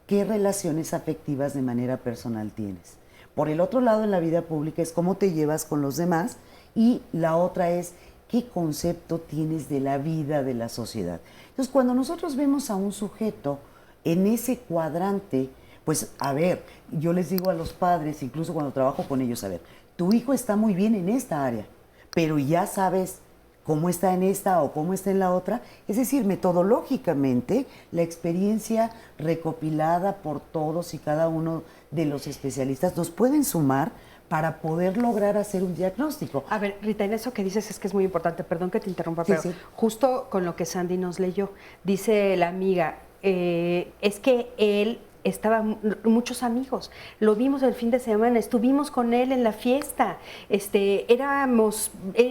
¿qué relaciones afectivas de manera personal tienes? Por el otro lado, en la vida pública es cómo te llevas con los demás, y la otra es, ¿qué concepto tienes de la vida, de la sociedad? Entonces, cuando nosotros vemos a un sujeto en ese cuadrante, pues, a ver, yo les digo a los padres, incluso cuando trabajo con ellos, a ver, tu hijo está muy bien en esta área, pero ya sabes cómo está en esta o cómo está en la otra. Es decir, metodológicamente, la experiencia recopilada por todos y cada uno de los especialistas nos pueden sumar para poder lograr hacer un diagnóstico. A ver, Rita, en eso que dices es que es muy importante, perdón que te interrumpa, pero sí. Justo con lo que Sandy nos leyó, dice la amiga, es que él estaba muchos amigos, lo vimos el fin de semana, estuvimos con él en la fiesta,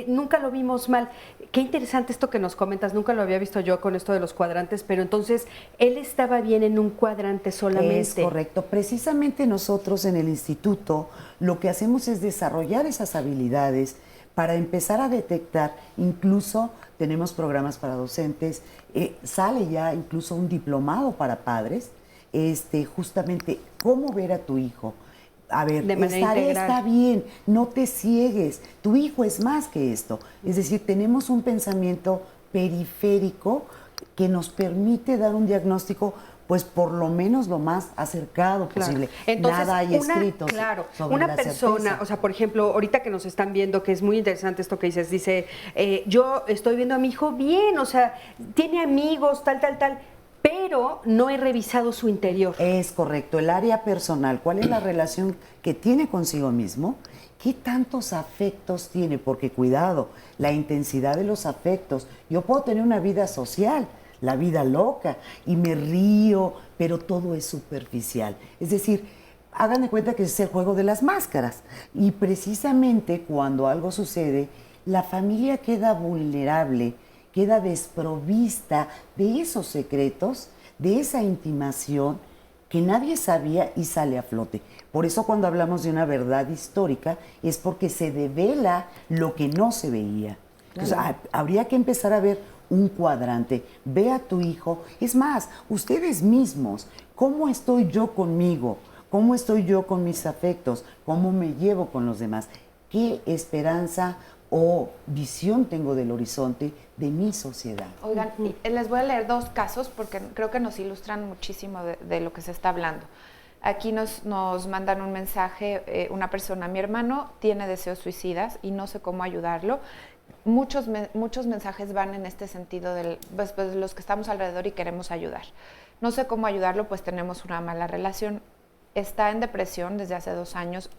nunca lo vimos mal. Qué interesante esto que nos comentas, nunca lo había visto yo con esto de los cuadrantes, pero entonces él estaba bien en un cuadrante solamente. Es correcto. Precisamente nosotros en el instituto lo que hacemos es desarrollar esas habilidades para empezar a detectar, incluso tenemos programas para docentes, sale ya incluso un diplomado para padres, justamente cómo ver a tu hijo. A ver, esta área está bien, no te ciegues, tu hijo es más que esto. Es decir, tenemos un pensamiento periférico que nos permite dar un diagnóstico, pues por lo menos lo más acercado posible. Entonces, nada hay escrito sobre una la persona, certeza. o sea, por ejemplo, ahorita que nos están viendo, que es muy interesante esto que dices, dice, yo estoy viendo a mi hijo bien, o sea, tiene amigos, tal, pero no he revisado su interior. Es correcto, el área personal, ¿cuál es la relación que tiene consigo mismo? ¿Qué tantos afectos tiene? Porque cuidado, la intensidad de los afectos. Yo puedo tener una vida social, la vida loca, y me río, pero todo es superficial. Es decir, hagan de cuenta que es el juego de las máscaras. Y precisamente cuando algo sucede, la familia queda vulnerable, queda desprovista de esos secretos, de esa intimación que nadie sabía y sale a flote. Por eso cuando hablamos de una verdad histórica es porque se devela lo que no se veía. Entonces, habría que empezar a ver un cuadrante. Ve a tu hijo. Es más, ustedes mismos, ¿cómo estoy yo conmigo? ¿Cómo estoy yo con mis afectos? ¿Cómo me llevo con los demás? ¿Qué esperanza o visión tengo del horizonte de mi sociedad? Oigan, les voy a leer dos casos porque creo que nos ilustran muchísimo de lo que se está hablando. Aquí nos mandan un mensaje, una persona, mi hermano tiene deseos suicidas y no sé cómo ayudarlo. Muchos mensajes van en este sentido, pues los que estamos alrededor y queremos ayudar. No sé cómo ayudarlo, pues tenemos una mala relación. Está en depresión desde hace 2 años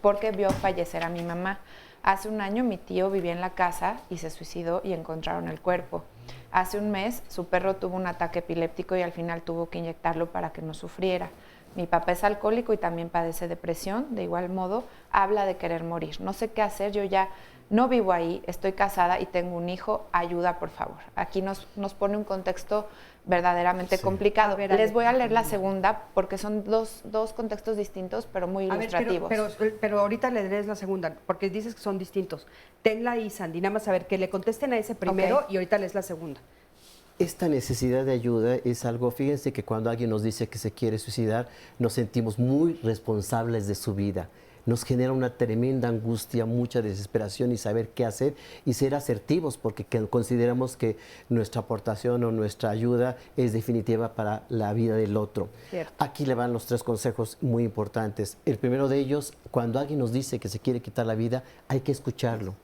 porque vio fallecer a mi mamá. Hace 1 año mi tío vivía en la casa y se suicidó y encontraron el cuerpo. Hace 1 mes su perro tuvo un ataque epiléptico y al final tuvo que inyectarlo para que no sufriera. Mi papá es alcohólico y también padece depresión. De igual modo, habla de querer morir. No sé qué hacer, yo ya no vivo ahí, estoy casada y tengo un hijo. Ayuda, por favor. Aquí nos pone un contexto verdaderamente complicado. Les voy a leer la segunda porque son dos contextos distintos, pero muy ilustrativos. Pero ahorita le lees la segunda, porque dices que son distintos. Tenla ahí, Sandy, nada más a ver, que le contesten a ese primero y ahorita lees la segunda. Esta necesidad de ayuda es algo, fíjense que cuando alguien nos dice que se quiere suicidar, nos sentimos muy responsables de su vida. Nos genera una tremenda angustia, mucha desesperación y saber qué hacer y ser asertivos porque consideramos que nuestra aportación o nuestra ayuda es definitiva para la vida del otro. Cierto. Aquí le van los 3 consejos muy importantes. El primero de ellos, cuando alguien nos dice que se quiere quitar la vida, hay que escucharlo.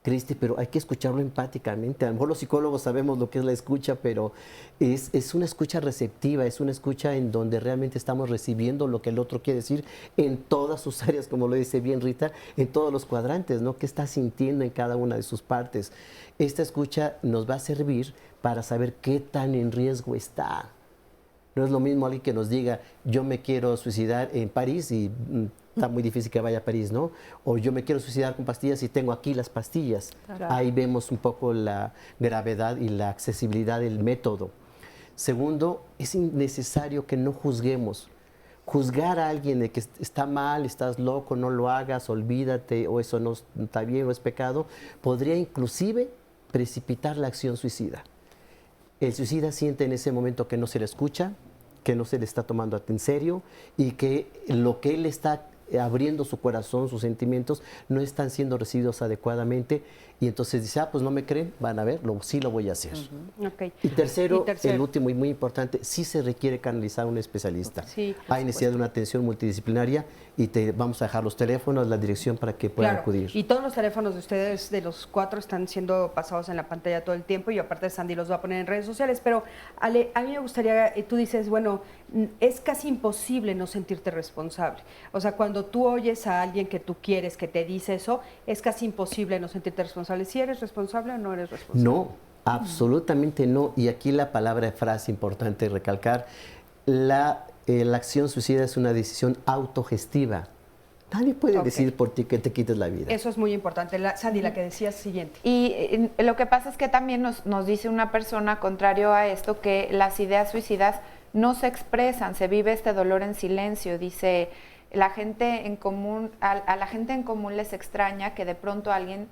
Cristi, pero hay que escucharlo empáticamente. A lo mejor los psicólogos sabemos lo que es la escucha, pero es una escucha receptiva, es una escucha en donde realmente estamos recibiendo lo que el otro quiere decir en todas sus áreas, como lo dice bien Rita, en todos los cuadrantes, ¿no? ¿Qué está sintiendo en cada una de sus partes? Esta escucha nos va a servir para saber qué tan en riesgo está. No es lo mismo alguien que nos diga, yo me quiero suicidar en París y está muy difícil que vaya a París, ¿no? O yo me quiero suicidar con pastillas y tengo aquí las pastillas. Claro. Ahí vemos un poco la gravedad y la accesibilidad del método. Segundo, es innecesario que no juzguemos, juzgar a alguien de que está mal, estás loco, no lo hagas, olvídate, o eso no está bien o es pecado, podría inclusive precipitar la acción suicida. El suicida siente en ese momento que no se le escucha, que no se le está tomando en serio y que lo que él está abriendo su corazón, sus sentimientos, no están siendo recibidos adecuadamente y entonces dice, pues no me creen, van a ver, sí lo voy a hacer. Okay. Y tercero, el último y muy importante, sí se requiere canalizar a un especialista. Sí, hay necesidad de una atención multidisciplinaria y te vamos a dejar los teléfonos, la dirección para que puedan acudir. Y todos los teléfonos de ustedes, de los 4, están siendo pasados en la pantalla todo el tiempo y aparte Sandy los va a poner en redes sociales. Pero Ale, a mí me gustaría, tú dices, bueno, es casi imposible no sentirte responsable. O sea, cuando tú oyes a alguien que tú quieres que te dice eso, es casi imposible no sentirte responsable. ¿Si eres responsable o no eres responsable? No, absolutamente no. Y aquí la palabra frase importante recalcar, la acción suicida es una decisión autogestiva. Nadie puede decidir por ti que te quites la vida. Eso es muy importante. Sandy, la que decías siguiente. Y lo que pasa es que también nos dice una persona, contrario a esto, que las ideas suicidas no se expresan, se vive este dolor en silencio. Dice, la gente en común, a la gente en común les extraña que de pronto alguien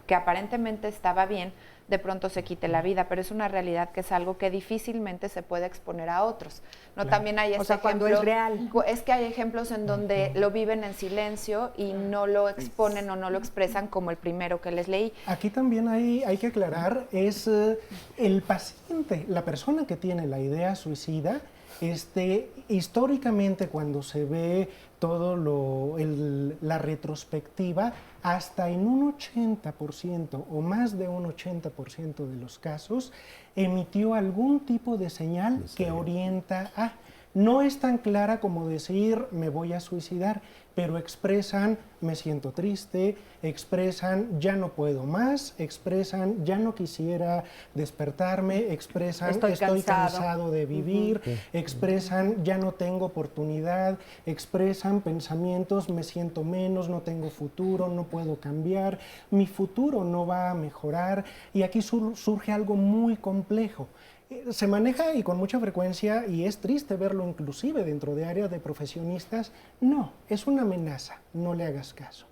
que aparentemente estaba bien, de pronto se quite la vida, pero es una realidad que es algo que difícilmente se puede exponer a otros. ¿No? Claro. También hay ejemplo, cuando es real. Es que hay ejemplos en donde lo viven en silencio y no lo exponen o no lo expresan, como el primero que les leí. Aquí también hay que aclarar, es el paciente, la persona que tiene la idea suicida, históricamente cuando se ve todo la retrospectiva, hasta en un 80% o más de un 80% de los casos emitió algún tipo de señal que orienta a... No es tan clara como decir me voy a suicidar, pero expresan me siento triste, expresan ya no puedo más, expresan ya no quisiera despertarme, expresan estoy cansado de vivir, expresan ya no tengo oportunidad, expresan pensamientos me siento menos, no tengo futuro, no puedo cambiar, mi futuro no va a mejorar y aquí surge algo muy complejo. Se maneja y con mucha frecuencia, y es triste verlo inclusive dentro de áreas de profesionistas, no, es una amenaza, no le hagas caso.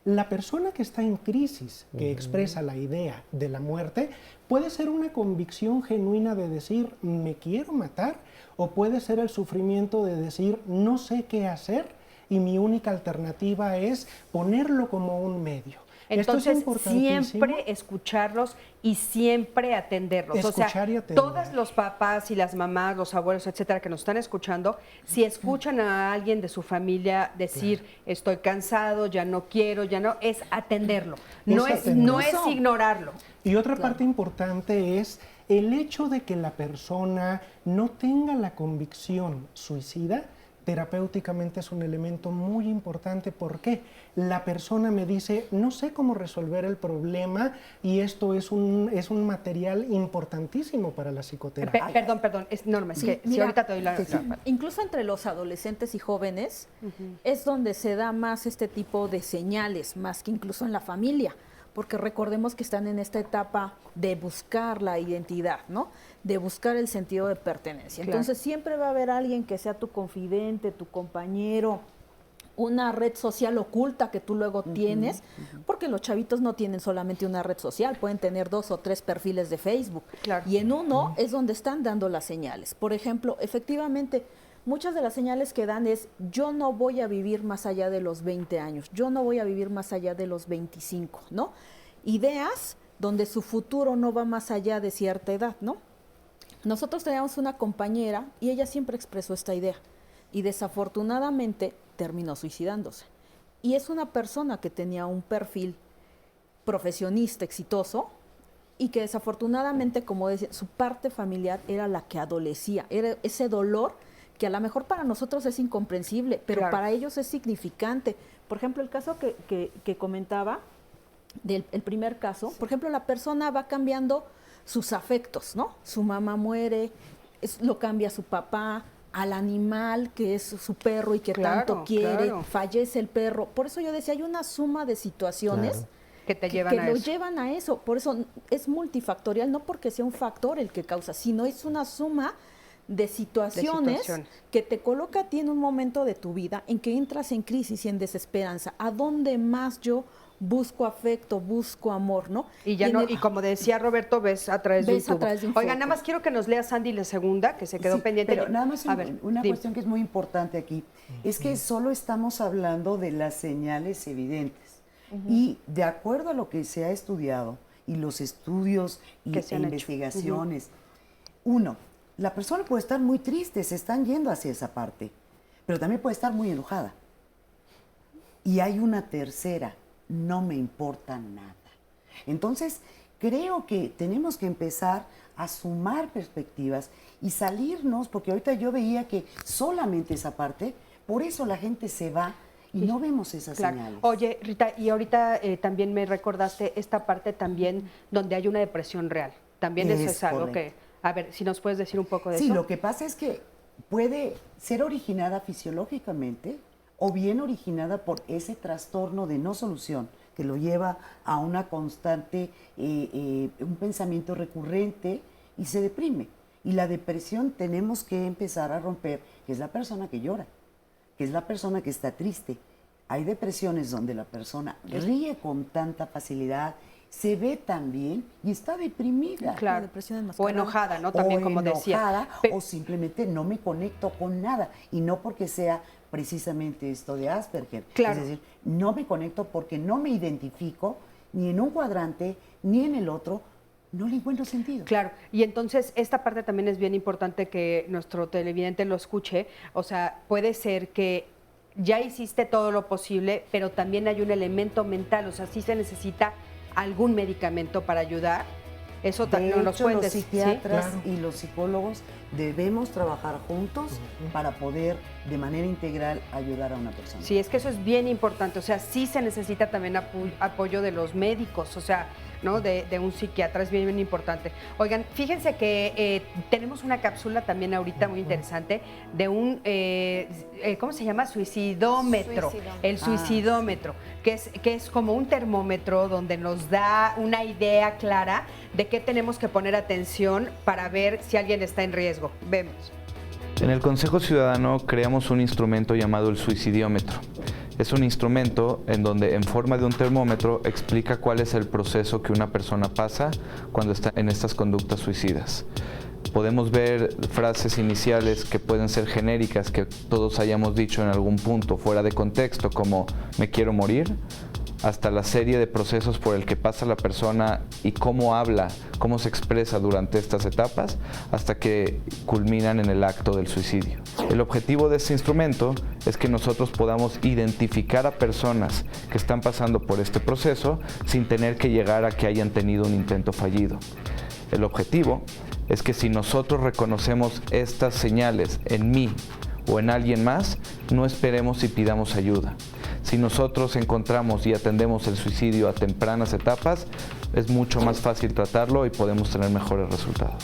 La persona que está en crisis, que expresa la idea de la muerte, puede ser una convicción genuina de decir, me quiero matar, o puede ser el sufrimiento de decir, no sé qué hacer, y mi única alternativa es ponerlo como un medio. Entonces, siempre escucharlos y siempre atenderlos. Escuchar y atender. Todos los papás y las mamás, los abuelos, etcétera, que nos están escuchando, si escuchan a alguien de su familia decir, estoy cansado, ya no quiero, ya no, es atenderlo. No es ignorarlo. Y otra parte importante es el hecho de que la persona no tenga la convicción suicida. Terapéuticamente es un elemento muy importante porque la persona me dice, no sé cómo resolver el problema y esto es un material importantísimo para la psicoterapia. Perdón, es Norma, es que si ahorita te doy la... Incluso entre los adolescentes y jóvenes es donde se da más este tipo de señales, más que incluso en la familia, porque recordemos que están en esta etapa de buscar la identidad, ¿no? De buscar el sentido de pertenencia. Claro. Entonces siempre va a haber alguien que sea tu confidente, tu compañero, una red social oculta que tú luego tienes, porque los chavitos no tienen solamente una red social, pueden tener 2 o 3 perfiles de Facebook. Claro. Y en uno es donde están dando las señales. Por ejemplo, efectivamente, muchas de las señales que dan es, yo no voy a vivir más allá de los 20 años, yo no voy a vivir más allá de los 25, ¿no? Ideas donde su futuro no va más allá de cierta edad, ¿no? Nosotros teníamos una compañera y ella siempre expresó esta idea y desafortunadamente terminó suicidándose. Y es una persona que tenía un perfil profesionista exitoso y que desafortunadamente, como decía, su parte familiar era la que adolecía, era ese dolor que a lo mejor para nosotros es incomprensible, pero claro, para ellos es significante. Por ejemplo, el caso que comentaba, el primer caso, por ejemplo, la persona va cambiando sus afectos, ¿no? Su mamá muere, lo cambia su papá, al animal que es su perro y que tanto quiere, fallece el perro. Por eso yo decía, hay una suma de situaciones que te llevan a eso. Lo llevan a eso. Por eso es multifactorial, no porque sea un factor el que causa, sino es una suma de situaciones que te coloca a ti en un momento de tu vida en que entras en crisis y en desesperanza. ¿A dónde más yo busco afecto, busco amor, ¿no? Y ya y como decía Roberto, ves a través de un tubo. Oigan, nada más quiero que nos lea Sandy la segunda, que se quedó pendiente. Pero nada más una cuestión que es muy importante aquí, es que solo estamos hablando de las señales evidentes. Y de acuerdo a lo que se ha estudiado, y los estudios y investigaciones, uno, la persona puede estar muy triste, se están yendo hacia esa parte, pero también puede estar muy enojada. Y hay una tercera, no me importa nada. Entonces, creo que tenemos que empezar a sumar perspectivas y salirnos, porque ahorita yo veía que solamente esa parte, por eso la gente se va y no vemos esas señales. Oye, Rita, y ahorita también me recordaste esta parte también donde hay una depresión real. También eso es algo que, a ver, si nos puedes decir un poco de eso. Sí, lo que pasa es que puede ser originada fisiológicamente o bien originada por ese trastorno de no solución que lo lleva a una constante, un pensamiento recurrente y se deprime. Y la depresión tenemos que empezar a romper, que es la persona que llora, que es la persona que está triste. Hay depresiones donde la persona ríe con tanta facilidad, se ve tan bien y está deprimida. Claro, o enojada, ¿no? También, como decía. O simplemente no me conecto con nada. Y no porque sea precisamente esto de Asperger. Claro. Es decir, no me conecto porque no me identifico ni en un cuadrante ni en el otro. No le encuentro sentido. Claro, y entonces esta parte también es bien importante que nuestro televidente lo escuche. O sea, puede ser que ya hiciste todo lo posible, pero también hay un elemento mental. O sea, sí se necesita algún medicamento para ayudar. Eso también nos pueden decir. Los psiquiatras y los psicólogos debemos trabajar juntos para poder de manera integral ayudar a una persona. Sí, es que eso es bien importante. O sea, sí se necesita también apoyo de los médicos, o sea, ¿no? De un psiquiatra, es bien, bien importante. Oigan, fíjense que tenemos una cápsula también ahorita muy interesante de un, ¿cómo se llama? Suicidómetro. El suicidómetro, que es como un termómetro donde nos da una idea clara de qué tenemos que poner atención para ver si alguien está en riesgo. Vemos. En el Consejo Ciudadano creamos un instrumento llamado el suicidiómetro. Es un instrumento en donde, en forma de un termómetro, explica cuál es el proceso que una persona pasa cuando está en estas conductas suicidas. Podemos ver frases iniciales que pueden ser genéricas, que todos hayamos dicho en algún punto fuera de contexto, como me quiero morir, hasta la serie de procesos por el que pasa la persona y cómo habla, cómo se expresa durante estas etapas, hasta que culminan en el acto del suicidio. El objetivo de este instrumento es que nosotros podamos identificar a personas que están pasando por este proceso sin tener que llegar a que hayan tenido un intento fallido. El objetivo es que si nosotros reconocemos estas señales en mí o en alguien más, no esperemos y pidamos ayuda. Si nosotros encontramos y atendemos el suicidio a tempranas etapas, es mucho más fácil tratarlo y podemos tener mejores resultados.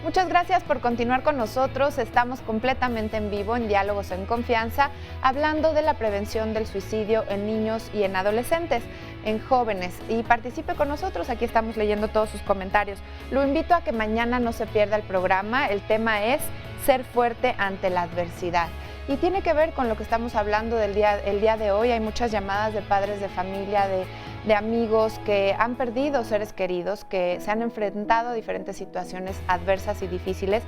Muchas gracias por continuar con nosotros. Estamos completamente en vivo en Diálogos en Confianza, hablando de la prevención del suicidio en niños y en adolescentes, en jóvenes. Y participe con nosotros, aquí estamos leyendo todos sus comentarios. Lo invito a que mañana no se pierda el programa. El tema es ser fuerte ante la adversidad. Y tiene que ver con lo que estamos hablando el día de hoy. Hay muchas llamadas de padres de familia, de amigos que han perdido seres queridos, que se han enfrentado a diferentes situaciones adversas y difíciles.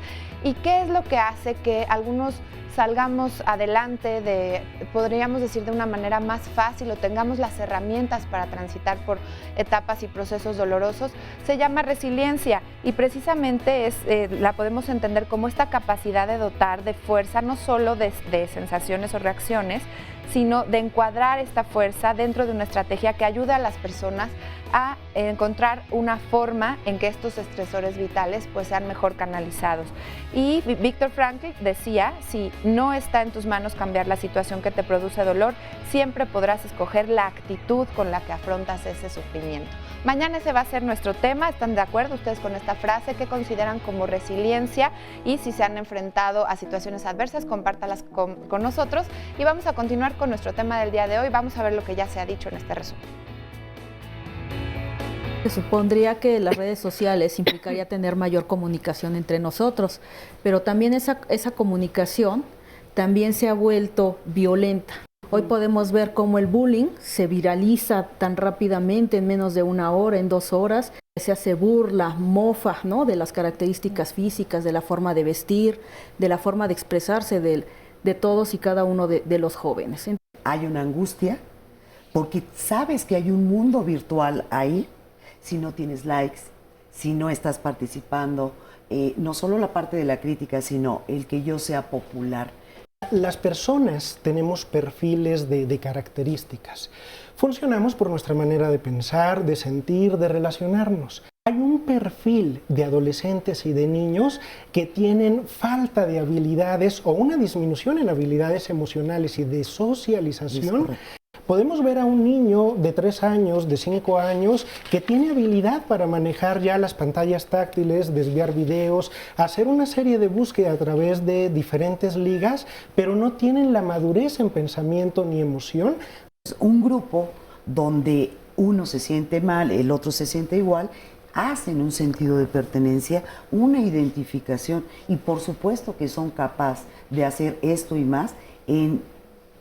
¿Y qué es lo que hace que algunos salgamos adelante podríamos decir, de una manera más fácil o tengamos las herramientas para transitar por etapas y procesos dolorosos? Se llama resiliencia y precisamente la podemos entender como esta capacidad de dotar de fuerza, no solo de sensaciones o reacciones, sino de encuadrar esta fuerza dentro de una estrategia que ayude a las personas a encontrar una forma en que estos estresores vitales pues sean mejor canalizados. Y Viktor Frankl decía, si no está en tus manos cambiar la situación que te produce dolor, siempre podrás escoger la actitud con la que afrontas ese sufrimiento. Mañana ese va a ser nuestro tema. ¿Están de acuerdo ustedes con esta frase? ¿Qué consideran como resiliencia? Y si se han enfrentado a situaciones adversas, compártalas con nosotros. Y vamos a continuar con nuestro tema del día de hoy. Vamos a ver lo que ya se ha dicho en este resumen. Se supondría que las redes sociales implicaría tener mayor comunicación entre nosotros, pero también esa comunicación también se ha vuelto violenta. Hoy podemos ver cómo el bullying se viraliza tan rápidamente en menos de 1 hora, en 2 horas. Se hace burla, mofa, ¿no?, de las características físicas, de la forma de vestir, de la forma de expresarse de todos y cada uno de los jóvenes. Hay una angustia porque sabes que hay un mundo virtual ahí si no tienes likes, si no estás participando, no solo la parte de la crítica, sino el que yo sea popular. Las personas tenemos perfiles de características. Funcionamos por nuestra manera de pensar, de sentir, de relacionarnos. Hay un perfil de adolescentes y de niños que tienen falta de habilidades o una disminución en habilidades emocionales y de socialización. Podemos ver a un niño de 3 años, de 5 años, que tiene habilidad para manejar ya las pantallas táctiles, desviar videos, hacer una serie de búsqueda a través de diferentes ligas, pero no tienen la madurez en pensamiento ni emoción. Un grupo donde uno se siente mal, el otro se siente igual, hacen un sentido de pertenencia, una identificación y por supuesto que son capaces de hacer esto y más en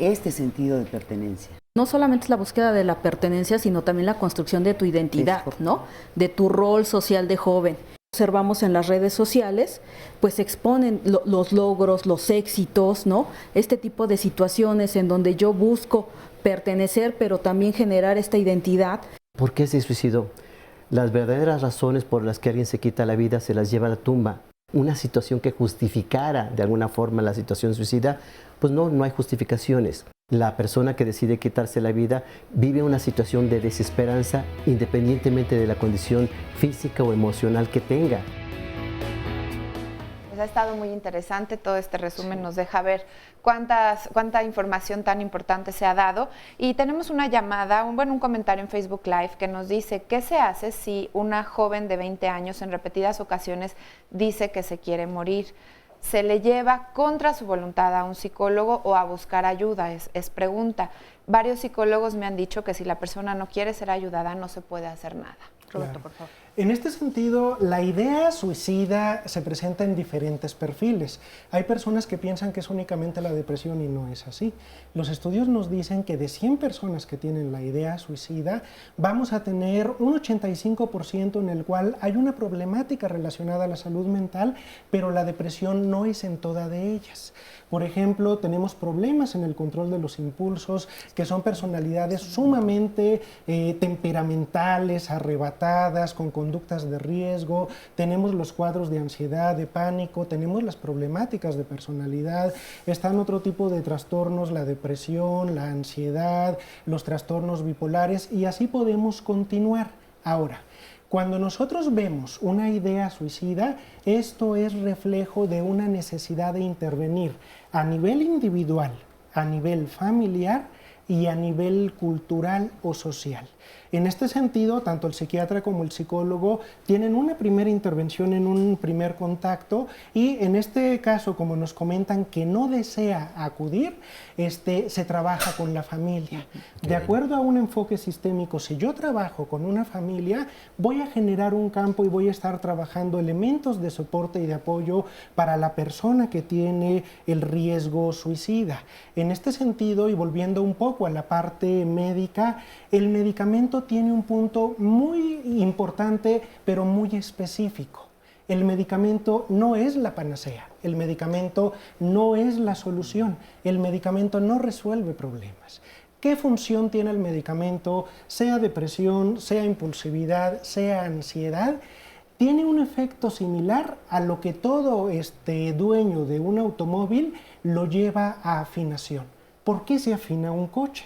este sentido de pertenencia. No solamente es la búsqueda de la pertenencia, sino también la construcción de tu identidad, ¿no?, de tu rol social de joven. Observamos en las redes sociales, pues se exponen los logros, los éxitos, ¿no?, este tipo de situaciones en donde yo busco pertenecer, pero también generar esta identidad. ¿Por qué se suicidó? Las verdaderas razones por las que alguien se quita la vida se las lleva a la tumba. Una situación que justificara de alguna forma la situación suicida, pues no hay justificaciones. La persona que decide quitarse la vida vive una situación de desesperanza independientemente de la condición física o emocional que tenga. Pues ha estado muy interesante, todo este resumen nos deja ver cuánta información tan importante se ha dado. Y tenemos una llamada, un comentario en Facebook Live que nos dice: ¿qué se hace si una joven de 20 años en repetidas ocasiones dice que se quiere morir? ¿Se le lleva contra su voluntad a un psicólogo o a buscar ayuda? Es pregunta. Varios psicólogos me han dicho que si la persona no quiere ser ayudada no se puede hacer nada. Roberto, por favor. En este sentido, la idea suicida se presenta en diferentes perfiles. Hay personas que piensan que es únicamente la depresión y no es así. Los estudios nos dicen que de 100 personas que tienen la idea suicida, vamos a tener un 85% en el cual hay una problemática relacionada a la salud mental, pero la depresión no es en todas de ellas. Por ejemplo, tenemos problemas en el control de los impulsos, que son personalidades sumamente temperamentales, arrebatadas, con conductas de riesgo. Tenemos los cuadros de ansiedad, de pánico, tenemos las problemáticas de personalidad, están otro tipo de trastornos, la depresión, la ansiedad, los trastornos bipolares, y así podemos continuar. Ahora, cuando nosotros vemos una idea suicida, esto es reflejo de una necesidad de intervenir a nivel individual, a nivel familiar y a nivel cultural o social. En este sentido, tanto el psiquiatra como el psicólogo tienen una primera intervención en un primer contacto, y en este caso, como nos comentan que no desea acudir, se trabaja con la familia. De acuerdo a un enfoque sistémico, si yo trabajo con una familia, voy a generar un campo y voy a estar trabajando elementos de soporte y de apoyo para la persona que tiene el riesgo suicida. En este sentido, y volviendo un poco a la parte médica, el medicamento tiene un punto muy importante, pero muy específico. El medicamento no es la panacea, el medicamento no es la solución, el medicamento no resuelve problemas. ¿Qué función tiene el medicamento? Sea depresión, sea impulsividad, sea ansiedad, tiene un efecto similar a lo que todo dueño de un automóvil lo lleva a afinación. ¿Por qué se afina un coche?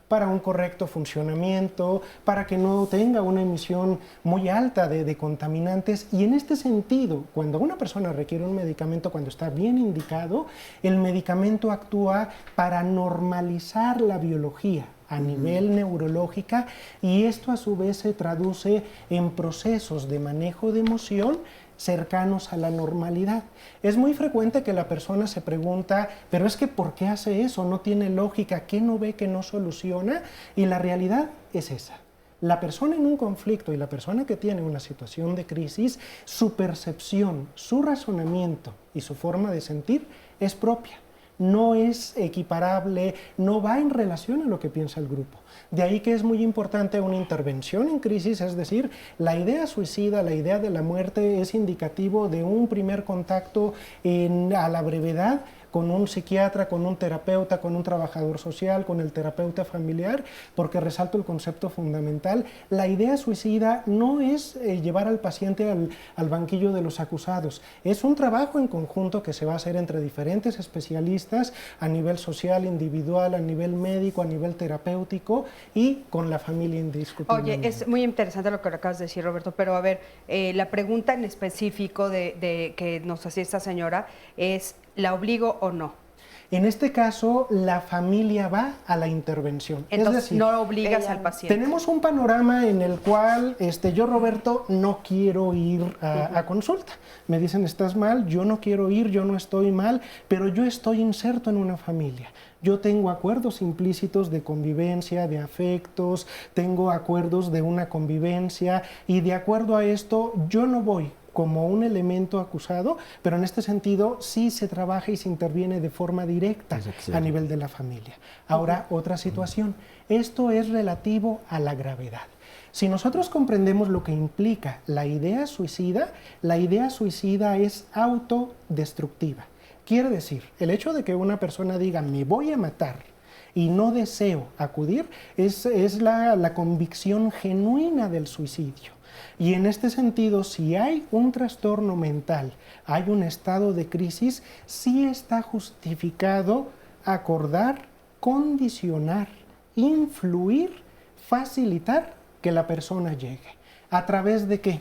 Para un correcto funcionamiento, para que no tenga una emisión muy alta de contaminantes. Y en este sentido, cuando una persona requiere un medicamento, cuando está bien indicado, el medicamento actúa para normalizar la biología a nivel neurológica, y esto a su vez se traduce en procesos de manejo de emoción cercanos a la normalidad. Es muy frecuente que la persona se pregunta, pero es que ¿por qué hace eso? No tiene lógica, ¿qué no ve que no soluciona? Y la realidad es esa. La persona en un conflicto y la persona que tiene una situación de crisis, su percepción, su razonamiento y su forma de sentir es propia. No es equiparable, no va en relación a lo que piensa el grupo. De ahí que es muy importante una intervención en crisis, es decir, la idea suicida, la idea de la muerte es indicativo de un primer contacto a la brevedad con un psiquiatra, con un terapeuta, con un trabajador social, con el terapeuta familiar, porque resalto el concepto fundamental. La idea suicida no es llevar al paciente al banquillo de los acusados, es un trabajo en conjunto que se va a hacer entre diferentes especialistas a nivel social, individual, a nivel médico, a nivel terapéutico y con la familia indiscutiblemente. Oye, es muy interesante lo que acabas de decir, Roberto, pero a ver, la pregunta en específico de que nos hacía esta señora es, ¿la obligo o no? En este caso, la familia va a la intervención. Entonces, es decir, no obligas al paciente. Tenemos un panorama en el cual yo, Roberto, no quiero ir a consulta. Me dicen, estás mal, yo no quiero ir, yo no estoy mal, pero yo estoy inserto en una familia. Yo tengo acuerdos implícitos de convivencia, de afectos, tengo acuerdos de una convivencia y de acuerdo a esto yo no voy como un elemento acusado, pero en este sentido sí se trabaja y se interviene de forma directa a nivel de la familia. Ahora, otra situación. Esto es relativo a la gravedad. Si nosotros comprendemos lo que implica la idea suicida es autodestructiva. Quiere decir, el hecho de que una persona diga, me voy a matar, y no deseo acudir, es la convicción genuina del suicidio. Y en este sentido, si hay un trastorno mental, hay un estado de crisis, sí está justificado acordar, condicionar, influir, facilitar que la persona llegue. ¿A través de qué?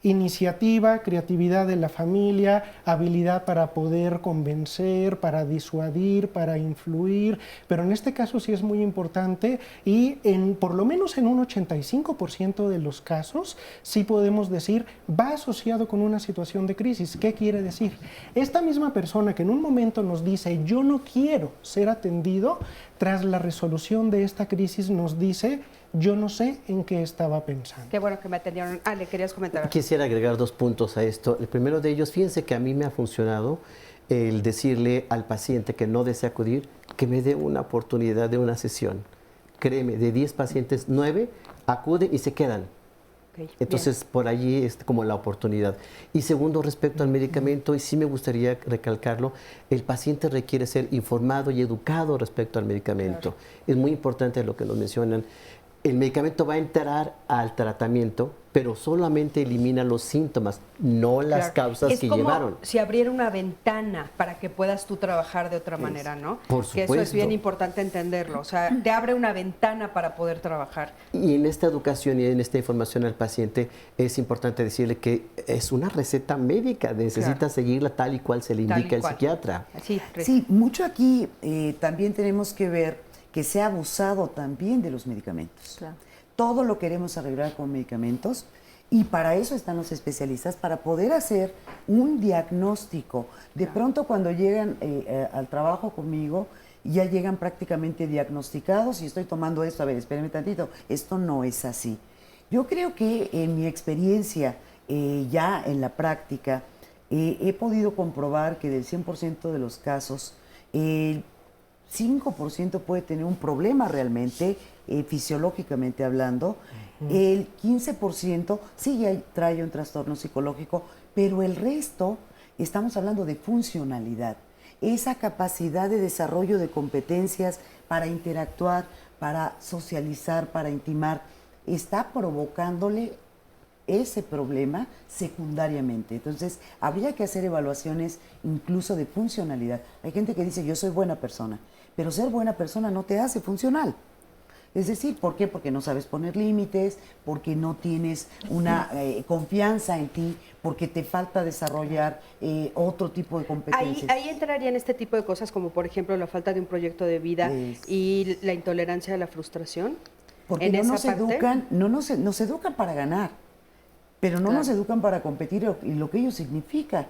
Iniciativa, creatividad de la familia, habilidad para poder convencer, para disuadir, para influir, pero en este caso sí es muy importante y por lo menos en un 85% de los casos sí podemos decir va asociado con una situación de crisis. ¿Qué quiere decir? Esta misma persona que en un momento nos dice yo no quiero ser atendido, tras la resolución de esta crisis nos dice yo no sé en qué estaba pensando. Qué bueno que me atendieron. ¿Le querías comentar? Quisiera agregar 2 puntos a esto. El primero de ellos, fíjense que a mí me ha funcionado el decirle al paciente que no desea acudir que me dé una oportunidad de una sesión. Créeme, de 10 pacientes, 9 acuden y se quedan. Okay, entonces, bien. Por allí es como la oportunidad. Y segundo, respecto al medicamento, y sí me gustaría recalcarlo, el paciente requiere ser informado y educado respecto al medicamento. Claro. Es muy importante lo que nos mencionan. El medicamento va a entrar al tratamiento, pero solamente elimina los síntomas, no las causas que llevaron. Es como si abriera una ventana para que puedas tú trabajar de otra manera, ¿no? Por supuesto. Que eso es bien importante entenderlo. O sea, te abre una ventana para poder trabajar. Y en esta educación y en esta información al paciente es importante decirle que es una receta médica, necesita seguirla tal y cual se le indica el psiquiatra. Sí, mucho aquí también tenemos que ver que se ha abusado también de los medicamentos. Claro. Todo lo queremos arreglar con medicamentos y para eso están los especialistas, para poder hacer un diagnóstico. De pronto cuando llegan al trabajo conmigo, ya llegan prácticamente diagnosticados y estoy tomando esto, a ver, espérenme tantito, esto no es así. Yo creo que en mi experiencia, ya en la práctica, he podido comprobar que del 100% de los casos, 5% puede tener un problema realmente, fisiológicamente hablando. El 15% sí ya trae un trastorno psicológico, pero el resto, estamos hablando de funcionalidad. Esa capacidad de desarrollo de competencias para interactuar, para socializar, para intimar, está provocándole ese problema secundariamente. Entonces, habría que hacer evaluaciones incluso de funcionalidad. Hay gente que dice, yo soy buena persona, pero ser buena persona no te hace funcional. Es decir, ¿por qué? Porque no sabes poner límites, porque no tienes una confianza en ti, porque te falta desarrollar otro tipo de competencias. Ahí entrarían este tipo de cosas como, por ejemplo, la falta de un proyecto de vida y la intolerancia a la frustración. Porque no nos educan para ganar, pero no nos educan para competir y lo que ello significa.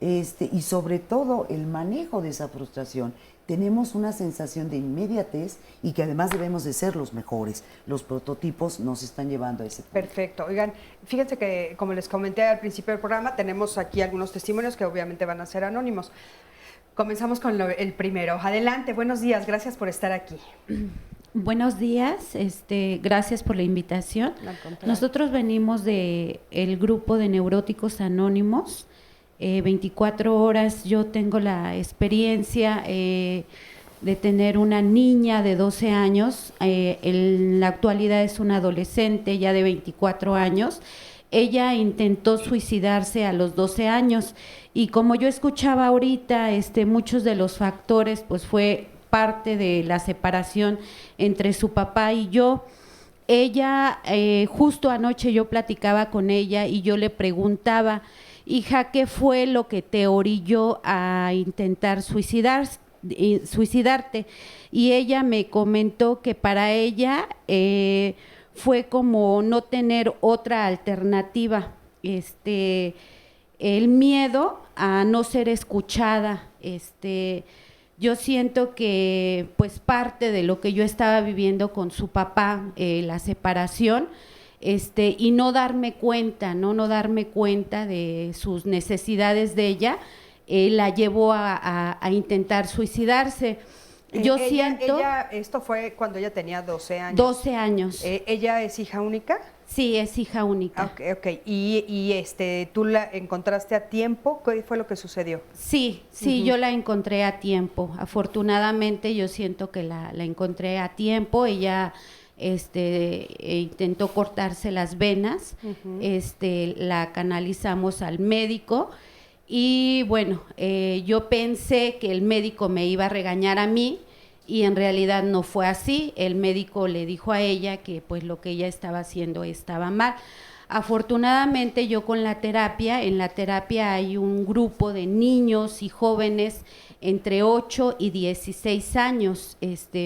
y sobre todo el manejo de esa frustración. Tenemos una sensación de inmediatez y que además debemos de ser los mejores. Los prototipos nos están llevando a ese punto. Perfecto. Oigan, fíjense que, como les comenté al principio del programa, tenemos aquí algunos testimonios que obviamente van a ser anónimos. Comenzamos con el primero. Adelante, buenos días, gracias por estar aquí. Buenos días, gracias por la invitación. Nosotros venimos del grupo de Neuróticos Anónimos. 24 horas, yo tengo la experiencia de tener una niña de 12 años, en la actualidad es una adolescente ya de 24 años. Ella intentó suicidarse a los 12 años y como yo escuchaba ahorita, muchos de los factores pues fue parte de la separación entre su papá y yo. Ella, justo anoche yo platicaba con ella y yo le preguntaba, hija, ¿qué fue lo que te orilló a intentar suicidarte? Y ella me comentó que para ella fue como no tener otra alternativa, el miedo a no ser escuchada. Yo siento que pues parte de lo que yo estaba viviendo con su papá, la separación, y no darme cuenta, no darme cuenta de sus necesidades de ella, la llevó a intentar suicidarse. Yo siento... esto fue cuando ella tenía 12 años. 12 años. ¿Ella es hija única? Sí, es hija única. Ok. ¿Y tú la encontraste a tiempo? ¿Qué fue lo que sucedió? Sí, yo la encontré a tiempo. Afortunadamente yo siento que la encontré a tiempo. Ella intentó cortarse las venas, la canalizamos al médico y bueno, yo pensé que el médico me iba a regañar a mí y en realidad no fue así. El médico le dijo a ella que pues lo que ella estaba haciendo estaba mal. Afortunadamente yo con la terapia, en la terapia hay un grupo de niños y jóvenes entre 8 y 16 años,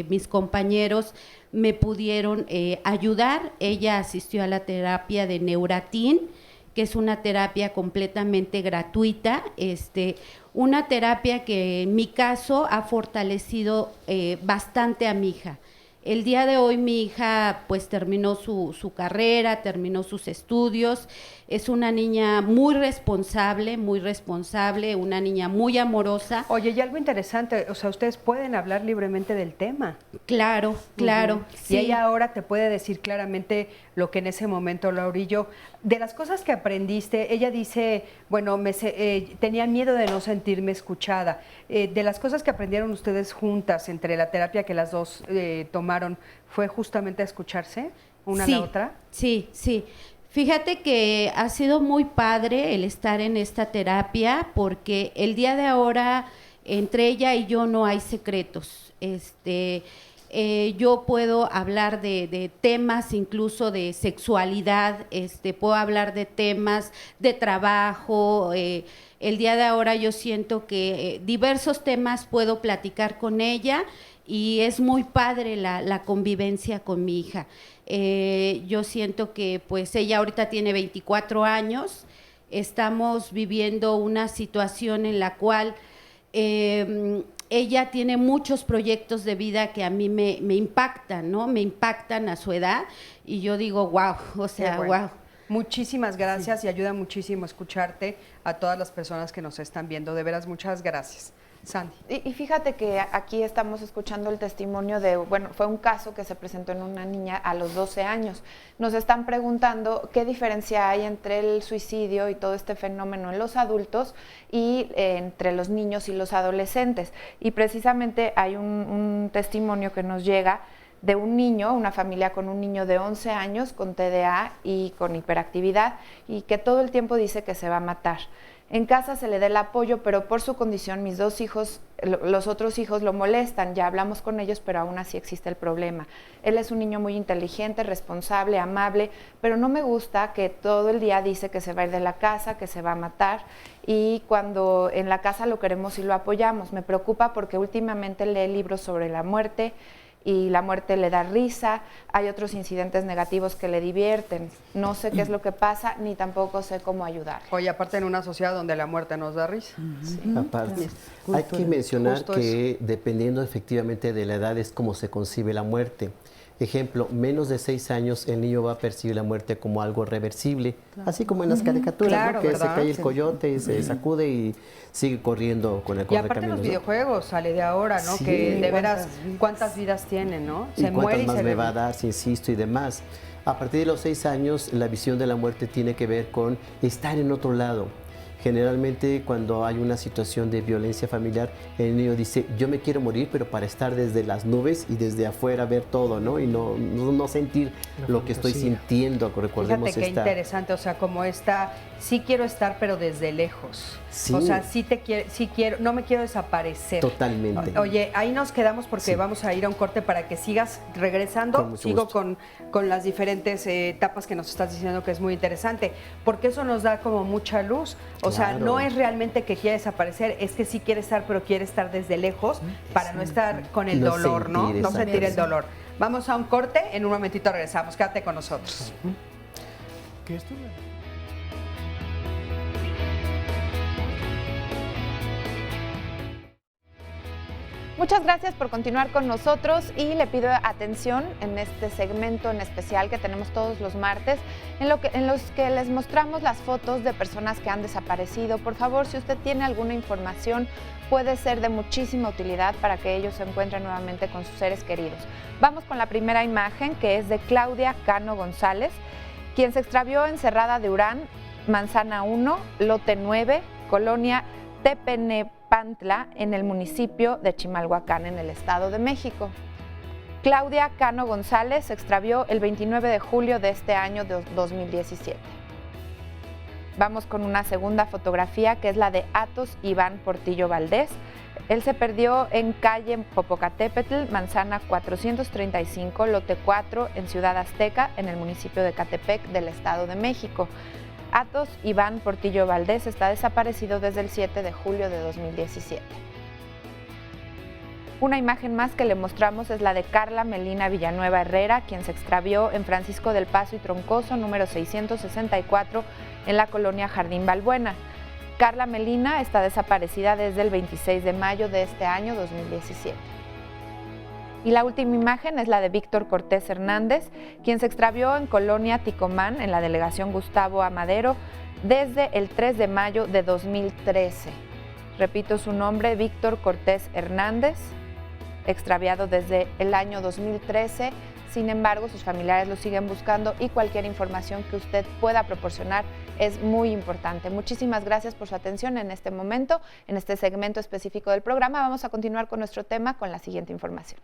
mis compañeros me pudieron ayudar. Ella asistió a la terapia de Neuratin, que es una terapia completamente gratuita, una terapia que en mi caso ha fortalecido bastante a mi hija. El día de hoy mi hija pues terminó su carrera, terminó sus estudios, es una niña muy responsable, una niña muy amorosa. Oye, y algo interesante, o sea, ustedes pueden hablar libremente del tema. Claro, sí. Y ella ahora te puede decir claramente lo que en ese momento la orilló. De las cosas que aprendiste, ella dice, bueno, tenía miedo de no sentirme escuchada. De las cosas que aprendieron ustedes juntas, entre la terapia que las dos tomaron, ¿fue justamente a escucharse una a la otra? Sí. Fíjate que ha sido muy padre el estar en esta terapia porque el día de ahora entre ella y yo no hay secretos. Yo puedo hablar de temas incluso de sexualidad, puedo hablar de temas de trabajo. El día de ahora yo siento que diversos temas puedo platicar con ella y es muy padre la convivencia con mi hija. Yo siento que pues ella ahorita tiene 24 años, estamos viviendo una situación en la cual ella tiene muchos proyectos de vida que a mí me impactan, ¿no? Me impactan a su edad y yo digo, wow, o sea, wow. Muchísimas gracias y ayuda muchísimo escucharte a todas las personas que nos están viendo. De veras, muchas gracias. Sandy. Y fíjate que aquí estamos escuchando el testimonio de, bueno, fue un caso que se presentó en una niña a los 12 años. Nos están preguntando qué diferencia hay entre el suicidio y todo este fenómeno en los adultos y entre los niños y los adolescentes. Y precisamente hay un testimonio que nos llega de un niño, una familia con un niño de 11 años con TDA y con hiperactividad y que todo el tiempo dice que se va a matar. En casa se le da el apoyo, pero por su condición mis dos hijos, los otros hijos lo molestan, ya hablamos con ellos, pero aún así existe el problema. Él es un niño muy inteligente, responsable, amable, pero no me gusta que todo el día dice que se va a ir de la casa, que se va a matar, y cuando en la casa lo queremos y lo apoyamos. Me preocupa porque últimamente lee libros sobre la muerte y la muerte le da risa, hay otros incidentes negativos que le divierten. No sé qué es lo que pasa, ni tampoco sé cómo ayudar. Oye, aparte en una sociedad donde la muerte nos da risa. Sí. Aparte, hay que mencionar que dependiendo efectivamente de la edad es como se concibe la muerte. Ejemplo, menos de 6 años el niño va a percibir la muerte como algo reversible, así como en las caricaturas, claro, ¿no? Que ¿verdad? se cae el coyote y se sacude y sigue corriendo con el Y aparte correcaminos, los ¿no? videojuegos sale de ahora, ¿no? Sí. Que de veras, ¿cuántas vidas tienen, no? Y cuántas más me va a dar, si insisto, y demás. A partir de los 6 años, la visión de la muerte tiene que ver con estar en otro lado. Generalmente cuando hay una situación de violencia familiar, el niño dice, yo me quiero morir, pero para estar desde las nubes y desde afuera ver todo, ¿no? Y no sentir lo que estoy sintiendo, recordemos Fíjate qué interesante, o sea, como esta, sí quiero estar, pero desde lejos. Sí. O sea, sí quiero, no me quiero desaparecer. Totalmente. Oye, ahí nos quedamos porque vamos a ir a un corte para que sigas regresando. Sigo con las diferentes etapas que nos estás diciendo, que es muy interesante, porque eso nos da como mucha luz. O sea, no es realmente que quiere desaparecer, es que sí quiere estar, pero quiere estar desde lejos para no estar con el dolor, ¿no? No sentir el dolor. Vamos a un corte, en un momentito regresamos. Quédate con nosotros. ¿Qué esto? Muchas gracias por continuar con nosotros y le pido atención en este segmento en especial que tenemos todos los martes, en los que les mostramos las fotos de personas que han desaparecido. Por favor, si usted tiene alguna información, puede ser de muchísima utilidad para que ellos se encuentren nuevamente con sus seres queridos. Vamos con la primera imagen, que es de Claudia Cano González, quien se extravió en Cerrada de Urán, Manzana 1, Lote 9, Colonia Tepenepantla, en el municipio de Chimalhuacán, en el Estado de México. Claudia Cano González se extravió el 29 de julio de este año de 2017. Vamos con una segunda fotografía, que es la de Athos Iván Portillo Valdés. Él se perdió en calle Popocatépetl, Manzana 435, Lote 4, en Ciudad Azteca, en el municipio de Catepec, del Estado de México. Athos Iván Portillo Valdés está desaparecido desde el 7 de julio de 2017. Una imagen más que le mostramos es la de Carla Melina Villanueva Herrera, quien se extravió en Francisco del Paso y Troncoso, número 664, en la colonia Jardín Balbuena. Carla Melina está desaparecida desde el 26 de mayo de este año 2017. Y la última imagen es la de Víctor Cortés Hernández, quien se extravió en Colonia Ticomán, en la delegación Gustavo Amadero, desde el 3 de mayo de 2013. Repito su nombre, Víctor Cortés Hernández, extraviado desde el año 2013. Sin embargo, sus familiares lo siguen buscando y cualquier información que usted pueda proporcionar es muy importante. Muchísimas gracias por su atención en este momento, en este segmento específico del programa. Vamos a continuar con nuestro tema con la siguiente información.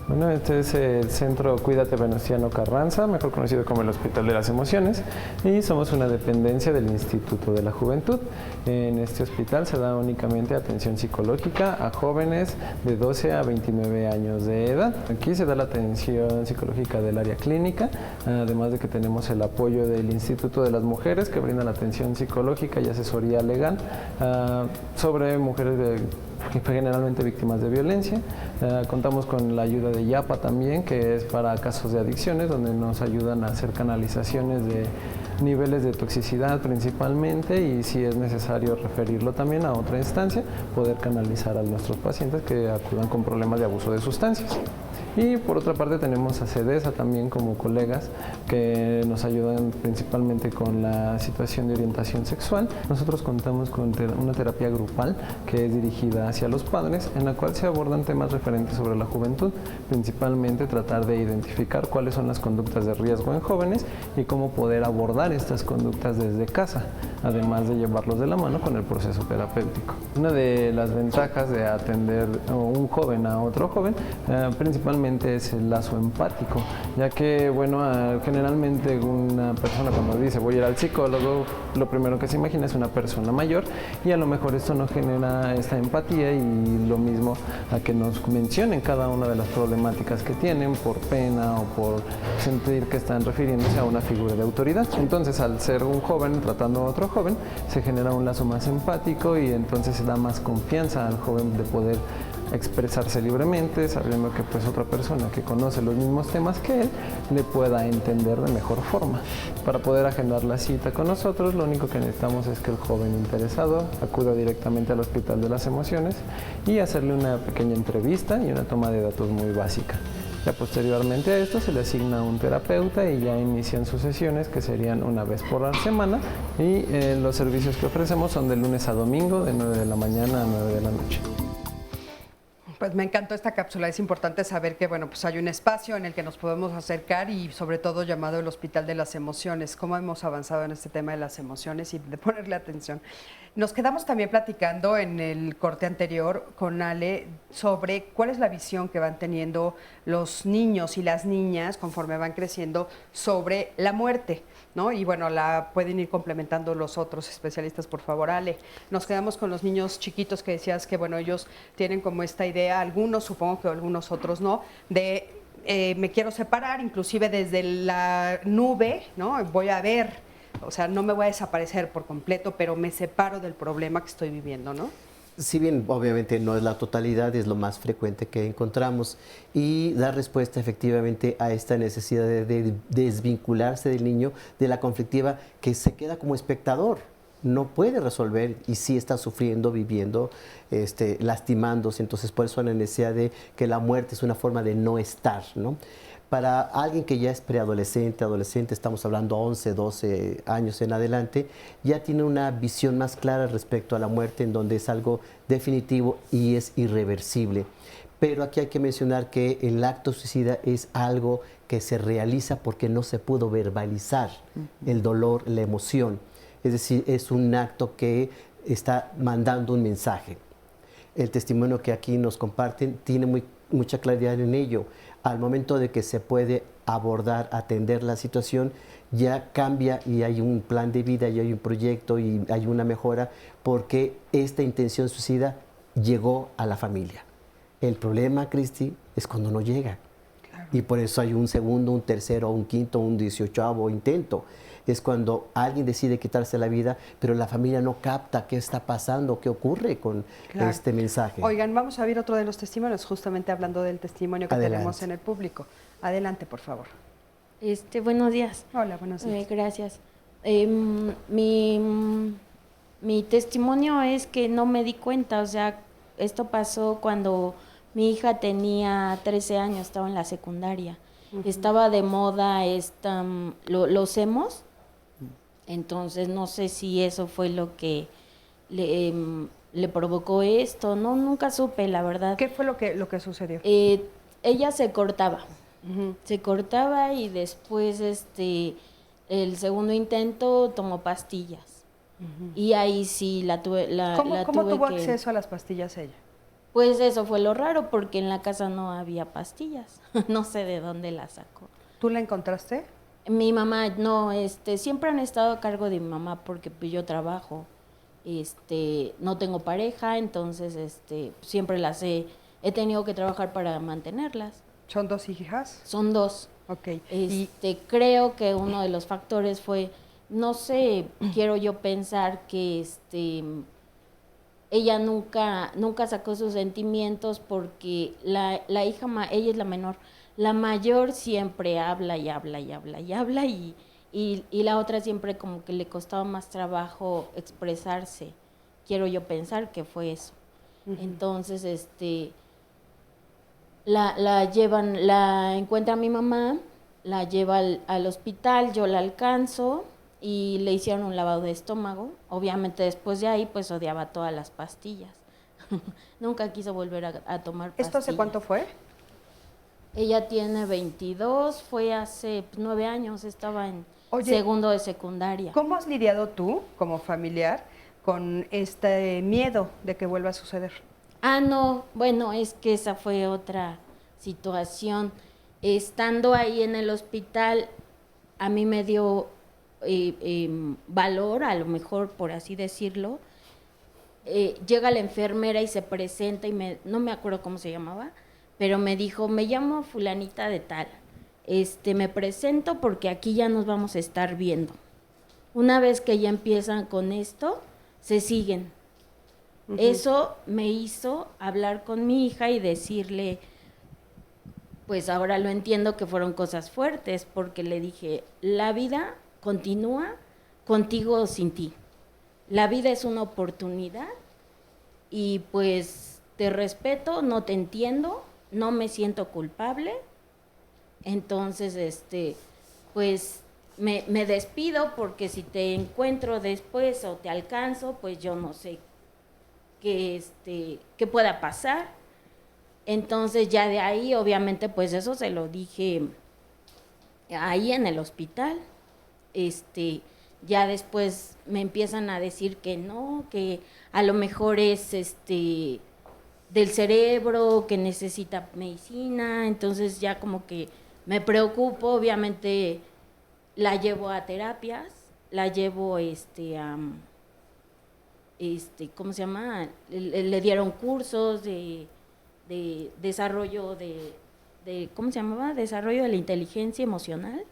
Bueno, este es el Centro Cuídate Venustiano Carranza, mejor conocido como el Hospital de las Emociones, y somos una dependencia del Instituto de la Juventud. En este hospital se da únicamente atención psicológica a jóvenes de 12 a 29 años de edad. Aquí se da la atención psicológica del área clínica, además de que tenemos el apoyo del Instituto de las Mujeres, que brinda la atención psicológica y asesoría legal sobre mujeres generalmente víctimas de violencia. Contamos con la ayuda de YAPA también, que es para casos de adicciones, donde nos ayudan a hacer canalizaciones de niveles de toxicidad principalmente, y si es necesario referirlo también a otra instancia, poder canalizar a nuestros pacientes que acudan con problemas de abuso de sustancias. Y por otra parte tenemos a CEDESA también como colegas que nos ayudan principalmente con la situación de orientación sexual. Nosotros contamos con una terapia grupal que es dirigida hacia los padres, en la cual se abordan temas referentes sobre la juventud, principalmente tratar de identificar cuáles son las conductas de riesgo en jóvenes y cómo poder abordar estas conductas desde casa, además de llevarlos de la mano con el proceso terapéutico. Una de las ventajas de atender un joven a otro joven principalmente es el lazo empático, ya que bueno, generalmente una persona cuando dice voy a ir al psicólogo, lo primero que se imagina es una persona mayor, y a lo mejor esto no genera esta empatía y lo mismo a que nos mencionen cada una de las problemáticas que tienen por pena o por sentir que están refiriéndose a una figura de autoridad. Entonces, al ser un joven tratando a otro joven, se genera un lazo más empático y entonces se da más confianza al joven de poder expresarse libremente, sabiendo que pues otra persona que conoce los mismos temas que él le pueda entender de mejor forma. Para poder agendar la cita con nosotros, lo único que necesitamos es que el joven interesado acuda directamente al Hospital de las Emociones y hacerle una pequeña entrevista y una toma de datos muy básica. Ya posteriormente a esto se le asigna un terapeuta y ya inician sus sesiones, que serían una vez por semana, y los servicios que ofrecemos son de lunes a domingo, de 9 de la mañana a 9 de la noche. Pues me encantó esta cápsula. Es importante saber que, bueno, pues hay un espacio en el que nos podemos acercar y sobre todo llamado el Hospital de las Emociones. Cómo hemos avanzado en este tema de las emociones y de ponerle atención. Nos quedamos también platicando en el corte anterior con Ale sobre cuál es la visión que van teniendo los niños y las niñas conforme van creciendo sobre la muerte, ¿no? Y bueno, la pueden ir complementando los otros especialistas, por favor. Ale, nos quedamos con los niños chiquitos que decías que, bueno, ellos tienen como esta idea, algunos, supongo que algunos otros no, de me quiero separar, inclusive desde la nube, ¿no? Voy a ver, o sea, no me voy a desaparecer por completo, pero me separo del problema que estoy viviendo, ¿no? Si bien obviamente no es la totalidad, es lo más frecuente que encontramos, y dar respuesta efectivamente a esta necesidad de desvincularse del niño de la conflictiva, que se queda como espectador, no puede resolver y sí está sufriendo, viviendo, lastimándose. Entonces por eso la necesidad de que la muerte es una forma de no estar, ¿no? Para alguien que ya es preadolescente, adolescente, estamos hablando 11, 12 años en adelante, ya tiene una visión más clara respecto a la muerte, en donde es algo definitivo y es irreversible. Pero aquí hay que mencionar que el acto suicida es algo que se realiza porque no se pudo verbalizar el dolor, la emoción. Es decir, es un acto que está mandando un mensaje. El testimonio que aquí nos comparten tiene mucha claridad en ello. Al momento de que se puede abordar, atender la situación, ya cambia y hay un plan de vida, y hay un proyecto y hay una mejora, porque esta intención suicida llegó a la familia. El problema, Cristi, es cuando no llega. Claro. Y por eso hay un segundo, un tercero, un quinto, un 18º intento. Es cuando alguien decide quitarse la vida, pero la familia no capta qué está pasando, qué ocurre con este mensaje. Oigan, vamos a ver otro de los testimonios, justamente hablando del testimonio que tenemos en el público. Adelante, por favor. Buenos días. Hola, buenos días. Gracias. Mi testimonio es que no me di cuenta, o sea, esto pasó cuando mi hija tenía 13 años, estaba en la secundaria. Estaba de moda los emos. Entonces no sé si eso fue lo que le provocó esto, no, nunca supe, la verdad. ¿Qué fue lo que sucedió? Ella se cortaba, se cortaba y después el segundo intento tomó pastillas. Y ahí sí la tuve. ¿Cómo tuvo acceso a las pastillas ella? Pues eso fue lo raro, porque en la casa no había pastillas, no sé de dónde las sacó. ¿Tú la encontraste? Mi mamá, no, siempre han estado a cargo de mi mamá porque pues, yo trabajo, no tengo pareja, entonces siempre he tenido que trabajar para mantenerlas. ¿Son 2 hijas? Son 2. Ok. Creo que uno de los factores fue, no sé, quiero yo pensar que ella nunca sacó sus sentimientos, porque la hija, ella es la menor. La mayor siempre habla y habla y habla y habla, y la otra siempre como que le costaba más trabajo expresarse. Quiero yo pensar que fue eso. Entonces, la encuentra mi mamá, la lleva al hospital, yo la alcanzo y le hicieron un lavado de estómago. Obviamente después de ahí pues odiaba todas las pastillas. Nunca quiso volver a tomar pastillas. ¿Esto hace cuánto fue? Ella tiene 22, fue hace 9 años, estaba en segundo de secundaria. ¿Cómo has lidiado tú, como familiar, con este miedo de que vuelva a suceder? No, bueno, es que esa fue otra situación. Estando ahí en el hospital, a mí me dio valor, a lo mejor, por así decirlo. Llega la enfermera y se presenta, y no me acuerdo cómo se llamaba, pero me dijo, me llamo fulanita de tal, me presento porque aquí ya nos vamos a estar viendo. Una vez que ya empiezan con esto, se siguen. Eso me hizo hablar con mi hija y decirle, pues ahora lo entiendo que fueron cosas fuertes, porque le dije, la vida continúa contigo o sin ti. La vida es una oportunidad y pues te respeto, no te entiendo, no me siento culpable. Entonces, pues me despido, porque si te encuentro después o te alcanzo, pues yo no sé qué pueda pasar. Entonces ya de ahí, obviamente, pues eso se lo dije ahí en el hospital. Ya después me empiezan a decir que no, que a lo mejor es del cerebro, que necesita medicina. Entonces ya como que me preocupo, obviamente la llevo a terapias, la llevo ¿cómo se llama? Le dieron cursos de desarrollo de ¿cómo se llamaba? Desarrollo de la inteligencia emocional.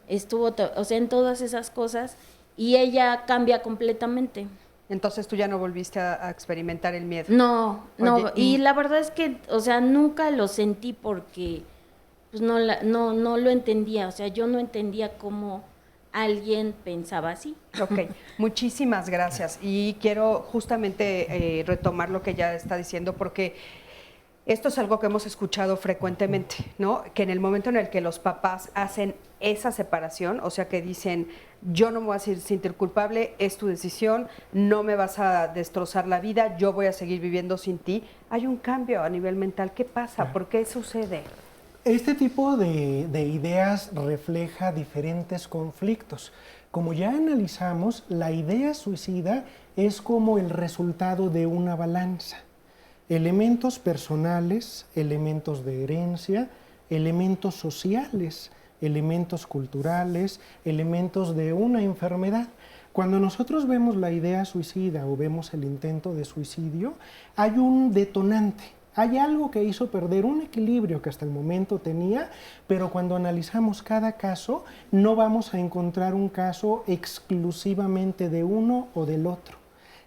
Estuvo, o sea, en todas esas cosas, y ella cambia completamente. Entonces tú ya no volviste a experimentar el miedo. No, Oye, y la verdad es que, o sea, nunca lo sentí porque pues no lo entendía, o sea, yo no entendía cómo alguien pensaba así. Ok, muchísimas gracias. Y quiero justamente retomar lo que ella está diciendo, porque esto es algo que hemos escuchado frecuentemente, ¿no? Que en el momento en el que los papás hacen esa separación, o sea, que dicen, yo no me voy a sentir culpable, es tu decisión, no me vas a destrozar la vida, yo voy a seguir viviendo sin ti, hay un cambio a nivel mental. ¿Qué pasa? ¿Por qué sucede? Este tipo de ideas refleja diferentes conflictos. Como ya analizamos, la idea suicida es como el resultado de una balanza. Elementos personales, elementos de herencia, elementos sociales, elementos culturales, elementos de una enfermedad. Cuando nosotros vemos la idea suicida o vemos el intento de suicidio, hay un detonante. Hay algo que hizo perder un equilibrio que hasta el momento tenía, pero cuando analizamos cada caso, no vamos a encontrar un caso exclusivamente de uno o del otro.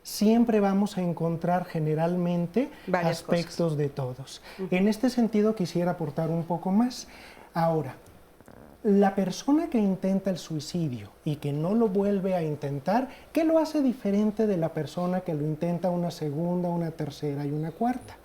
Siempre vamos a encontrar generalmente varias aspectos cosas de todos. En este sentido quisiera aportar un poco más. Ahora, la persona que intenta el suicidio y que no lo vuelve a intentar, ¿qué lo hace diferente de la persona que lo intenta una segunda, una tercera y una cuarta?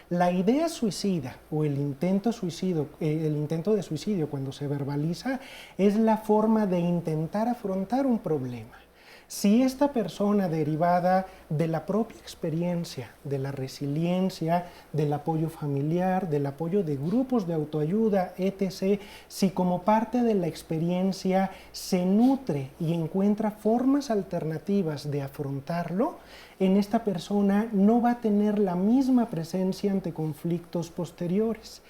La idea suicida o el intento de suicidio cuando se verbaliza es la forma de intentar afrontar un problema. Si esta persona, derivada de la propia experiencia, de la resiliencia, del apoyo familiar, del apoyo de grupos de autoayuda, etc., si como parte de la experiencia se nutre y encuentra formas alternativas de afrontarlo, en esta persona no va a tener la misma presencia ante conflictos posteriores.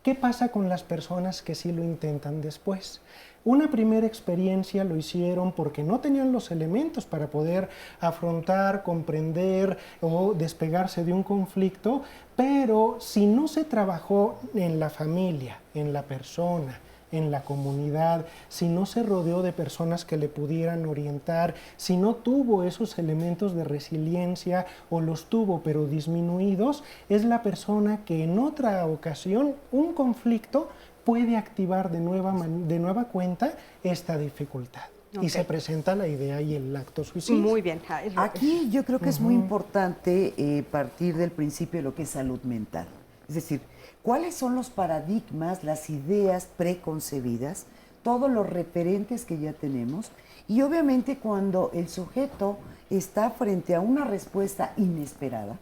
¿Qué pasa con las personas que sí lo intentan después? Una primera experiencia lo hicieron porque no tenían los elementos para poder afrontar, comprender o despegarse de un conflicto, pero si no se trabajó en la familia, en la persona, en la comunidad, si no se rodeó de personas que le pudieran orientar, si no tuvo esos elementos de resiliencia o los tuvo pero disminuidos, es la persona que en otra ocasión un conflicto puede activar de nueva cuenta esta dificultad. Y se presenta la idea y el acto suicida. Muy bien. Aquí yo creo que es muy importante partir del principio de lo que es salud mental. Es decir, ¿cuáles son los paradigmas, las ideas preconcebidas, todos los referentes que ya tenemos? Y obviamente cuando el sujeto está frente a una respuesta inesperada,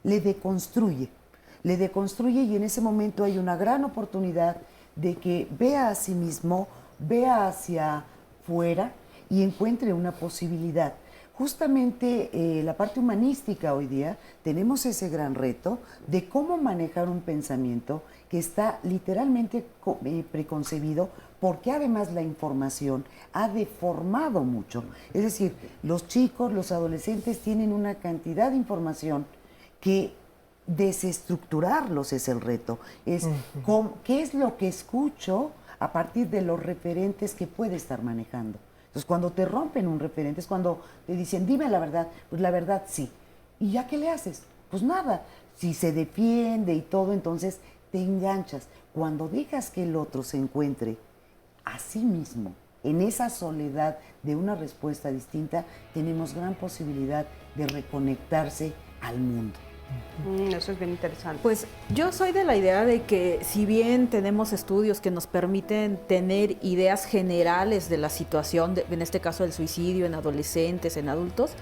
le deconstruye y en ese momento hay una gran oportunidad de que vea a sí mismo, vea hacia fuera y encuentre una posibilidad. Justamente la parte humanística hoy día tenemos ese gran reto de cómo manejar un pensamiento que está literalmente preconcebido, porque además la información ha deformado mucho. Es decir, los chicos, los adolescentes tienen una cantidad de información que desestructurarlos es el reto. Es qué es lo que escucho a partir de los referentes que puede estar manejando. Entonces, cuando te rompen un referente, es cuando te dicen, dime la verdad, pues la verdad sí. ¿Y ya qué le haces? Pues nada, si se defiende y todo, entonces te enganchas. Cuando dejas que el otro se encuentre a sí mismo, en esa soledad de una respuesta distinta, tenemos gran posibilidad de reconectarse al mundo. Eso es bien interesante. Pues yo soy de la idea de que si bien tenemos estudios que nos permiten tener ideas generales de la situación, en este caso del suicidio en adolescentes, en adultos,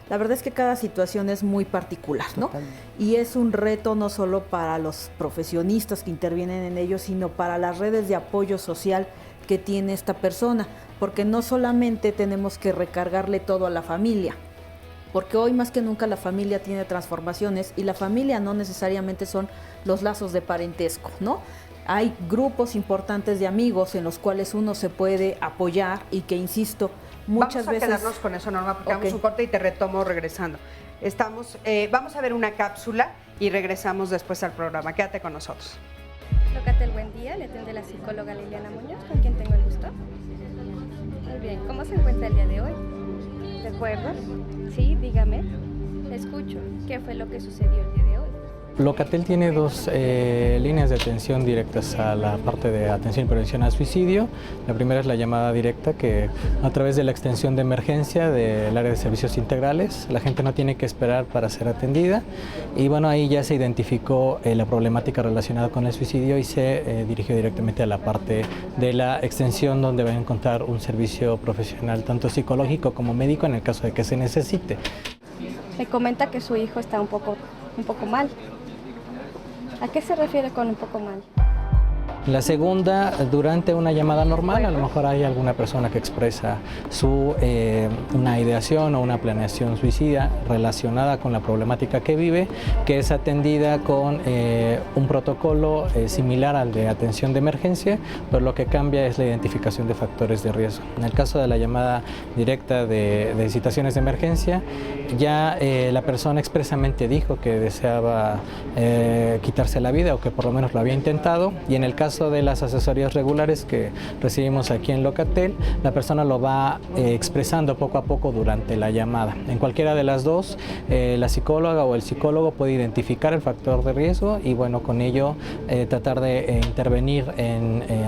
la verdad es que cada situación es muy particular, ¿no? Totalmente. Y es un reto no solo para los profesionistas que intervienen en ello, sino para las redes de apoyo social que tiene esta persona, porque no solamente tenemos que recargarle todo a la familia, porque hoy más que nunca la familia tiene transformaciones y la familia no necesariamente son los lazos de parentesco, ¿no? Hay grupos importantes de amigos en los cuales uno se puede apoyar y que, insisto, muchas veces... Vamos a quedarnos con eso, Norma, porque damos un corte y te retomo regresando. Vamos a ver una cápsula y regresamos después al programa. Quédate con nosotros. Locatel, buen día. Le atiende la psicóloga Liliana Muñoz, con quien tengo el gusto. Muy bien, ¿cómo se encuentra el día de hoy? ¿De acuerdo? Sí, dígame. Escucho. ¿Qué fue lo que sucedió el día de hoy? Locatel tiene dos líneas de atención directas a la parte de atención y prevención al suicidio. La primera es la llamada directa, que a través de la extensión de emergencia del área de servicios integrales, la gente no tiene que esperar para ser atendida. Y bueno, ahí ya se identificó la problemática relacionada con el suicidio y se dirigió directamente a la parte de la extensión, donde va a encontrar un servicio profesional, tanto psicológico como médico, en el caso de que se necesite. Me comenta que su hijo está un poco mal. ¿A qué se refiere con un poco mal? La segunda, durante una llamada normal, a lo mejor hay alguna persona que expresa una ideación o una planeación suicida relacionada con la problemática que vive, que es atendida con un protocolo similar al de atención de emergencia, pero lo que cambia es la identificación de factores de riesgo. En el caso de la llamada directa de situaciones de emergencia, ya la persona expresamente dijo que deseaba quitarse la vida o que por lo menos lo había intentado, y en el caso de las asesorías regulares que recibimos aquí en Locatel, la persona lo va expresando poco a poco durante la llamada. En cualquiera de las dos, la psicóloga o el psicólogo puede identificar el factor de riesgo y bueno, con ello tratar de intervenir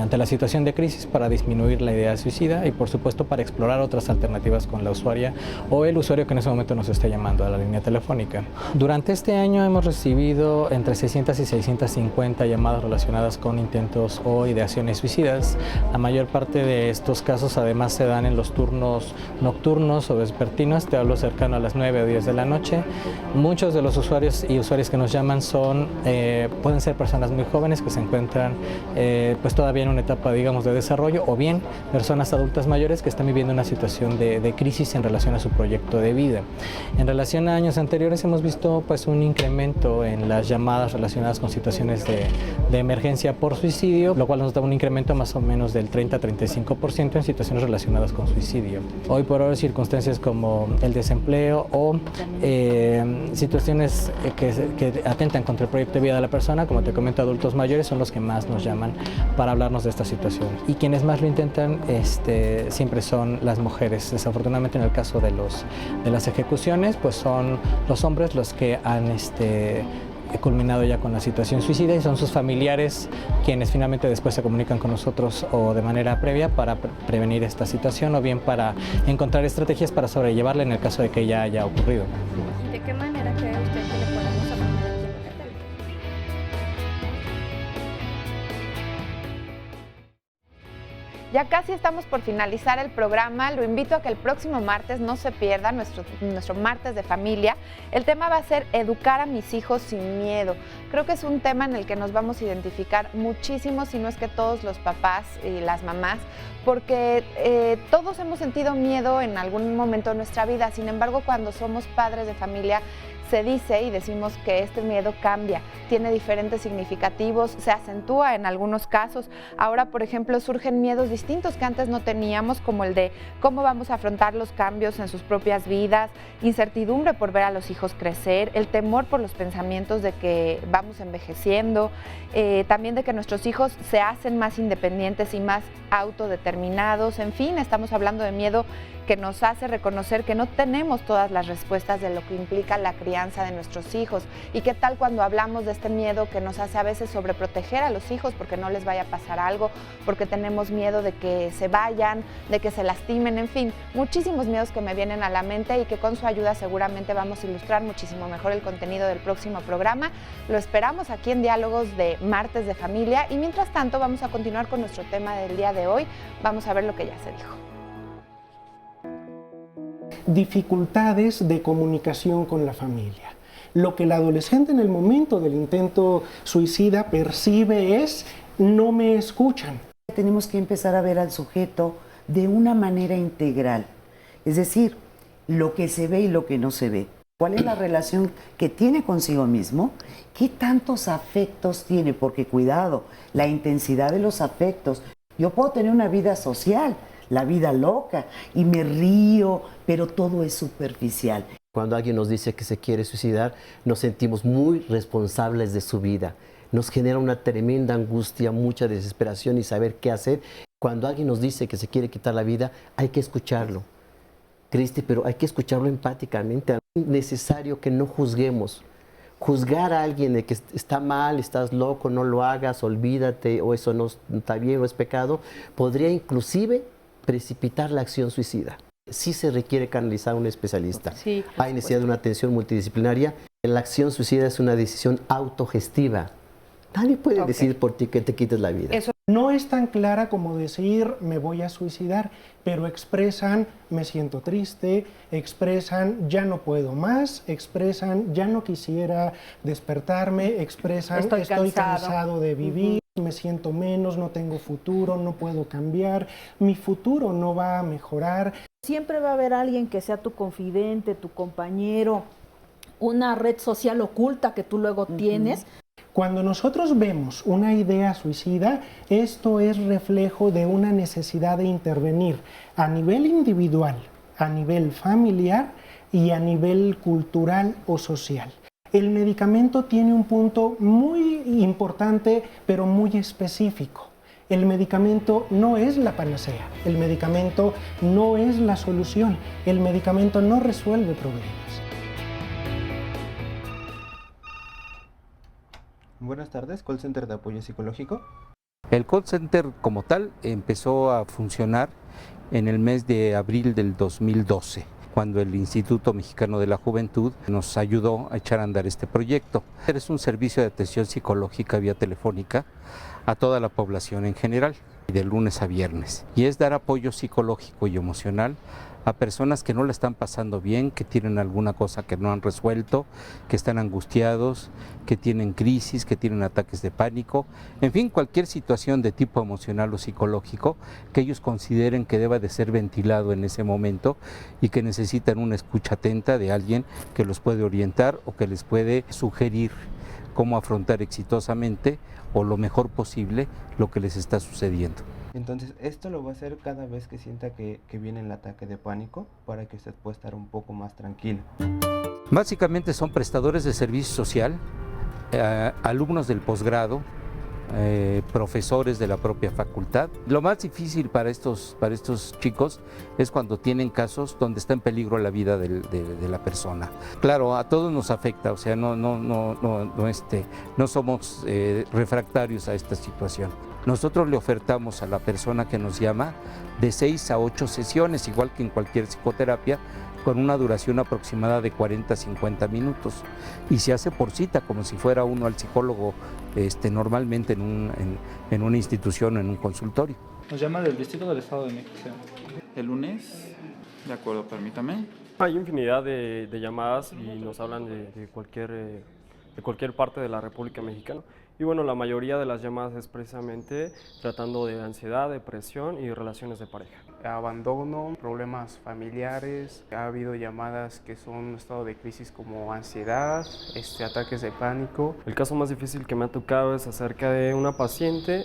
ante la situación de crisis para disminuir la idea suicida y por supuesto para explorar otras alternativas con la usuaria o el usuario que en ese momento nos está llamando a la línea telefónica. Durante este año hemos recibido entre 600 y 650 llamadas relacionadas con intentos o ideaciones suicidas. La mayor parte de estos casos además se dan en los turnos nocturnos o vespertinos, te hablo cercano a las 9 o 10 de la noche. Muchos de los usuarios y usuarias que nos llaman pueden ser personas muy jóvenes que se encuentran pues todavía en una etapa, digamos, de desarrollo, o bien personas adultas mayores que están viviendo una situación de crisis en relación a su proyecto de vida. En relación a años anteriores hemos visto pues un incremento en las llamadas relacionadas con situaciones de emergencia por suicidio, lo cual nos da un incremento más o menos del 30-35% en situaciones relacionadas con suicidio. Hoy por hoy circunstancias como el desempleo o situaciones que atentan contra el proyecto de vida de la persona, como te comento, adultos mayores son los que más nos llaman para hablarnos de esta situación. Y quienes más lo intentan siempre son las mujeres. Desafortunadamente en el caso de las ejecuciones, pues son los hombres los que han culminado ya con la situación suicida y son sus familiares quienes finalmente después se comunican con nosotros o de manera previa para prevenir esta situación o bien para encontrar estrategias para sobrellevarla en el caso de que ya haya ocurrido. ¿Y de qué manera cree usted que le podemos apoyar aquí en Locatel? Ya casi estamos por finalizar el programa. Lo invito a que el próximo martes no se pierda nuestro martes de familia. El tema va a ser educar a mis hijos sin miedo. Creo que es un tema en el que nos vamos a identificar muchísimo, si no es que todos los papás y las mamás, porque todos hemos sentido miedo en algún momento de nuestra vida. Sin embargo, cuando somos padres de familia, se dice y decimos que este miedo cambia, tiene diferentes significativos, se acentúa en algunos casos. Ahora, por ejemplo, surgen miedos distintos que antes no teníamos, como el de cómo vamos a afrontar los cambios en sus propias vidas, incertidumbre por ver a los hijos crecer, el temor por los pensamientos de que vamos envejeciendo, también de que nuestros hijos se hacen más independientes y más autodeterminados. En fin, estamos hablando de miedo que nos hace reconocer que no tenemos todas las respuestas de lo que implica la crianza de nuestros hijos. Y qué tal cuando hablamos de este miedo que nos hace a veces sobreproteger a los hijos porque no les vaya a pasar algo, porque tenemos miedo de que se vayan, de que se lastimen, en fin, muchísimos miedos que me vienen a la mente y que con su ayuda seguramente vamos a ilustrar muchísimo mejor el contenido del próximo programa. Lo esperamos aquí en Diálogos de Martes de Familia y mientras tanto vamos a continuar con nuestro tema del día de hoy. Vamos a ver lo que ya se dijo. Dificultades de comunicación con la familia. Lo que el adolescente en el momento del intento suicida percibe es: no me escuchan. Tenemos que empezar a ver al sujeto de una manera integral, es decir, lo que se ve y lo que no se ve. ¿Cuál es la relación que tiene consigo mismo? ¿Qué tantos afectos tiene? Porque cuidado, la intensidad de los afectos. Yo puedo tener una vida social, la vida loca, y me río, pero todo es superficial. Cuando alguien nos dice que se quiere suicidar, nos sentimos muy responsables de su vida. Nos genera una tremenda angustia, mucha desesperación y saber qué hacer. Cuando alguien nos dice que se quiere quitar la vida, hay que escucharlo. Triste, pero hay que escucharlo empáticamente. Es necesario que no juzguemos. Juzgar a alguien de que está mal, estás loco, no lo hagas, olvídate, o eso no está bien o es pecado, podría inclusive precipitar la acción suicida. Sí se requiere canalizar a un especialista. Sí, hay necesidad de una atención multidisciplinaria. La acción suicida es una decisión autogestiva. Nadie puede decir por ti que te quites la vida. Eso no es tan clara como decir me voy a suicidar, pero expresan me siento triste, expresan ya no puedo más, expresan ya no quisiera despertarme, expresan estoy cansado de vivir, me siento menos, no tengo futuro, no puedo cambiar, mi futuro no va a mejorar. Siempre va a haber alguien que sea tu confidente, tu compañero, una red social oculta que tú luego tienes. Cuando nosotros vemos una idea suicida, esto es reflejo de una necesidad de intervenir a nivel individual, a nivel familiar y a nivel cultural o social. El medicamento tiene un punto muy importante, pero muy específico. El medicamento no es la panacea, el medicamento no es la solución, el medicamento no resuelve problemas. Buenas tardes, Call Center de Apoyo Psicológico. El call center como tal empezó a funcionar en el mes de abril del 2012, cuando el Instituto Mexicano de la Juventud nos ayudó a echar a andar este proyecto. Es un servicio de atención psicológica vía telefónica a toda la población en general, de lunes a viernes, y es dar apoyo psicológico y emocional a personas que no la están pasando bien, que tienen alguna cosa que no han resuelto, que están angustiados, que tienen crisis, que tienen ataques de pánico, en fin, cualquier situación de tipo emocional o psicológico que ellos consideren que deba de ser ventilado en ese momento y que necesitan una escucha atenta de alguien que los puede orientar o que les puede sugerir cómo afrontar exitosamente o lo mejor posible lo que les está sucediendo. Entonces, esto lo va a hacer cada vez que sienta que viene el ataque de pánico, para que usted pueda estar un poco más tranquilo. Básicamente son prestadores de servicio social, alumnos del posgrado, profesores de la propia facultad. Lo más difícil para estos chicos es cuando tienen casos donde está en peligro la vida de la persona. Claro, a todos nos afecta, o sea, no somos refractarios a esta situación. Nosotros le ofertamos a la persona que nos llama de 6 a 8 sesiones, igual que en cualquier psicoterapia, con una duración aproximada de 40 a 50 minutos. Y se hace por cita, como si fuera uno al psicólogo normalmente en una institución o en un consultorio. Nos llama del Distrito del Estado de México. El lunes, de acuerdo, permítame. Hay infinidad de llamadas y nos hablan de cualquier parte de la República Mexicana. Y bueno, la mayoría de las llamadas es precisamente tratando de ansiedad, depresión y relaciones de pareja. Abandono, problemas familiares, ha habido llamadas que son un estado de crisis como ansiedad, ataques de pánico. El caso más difícil que me ha tocado es acerca de una paciente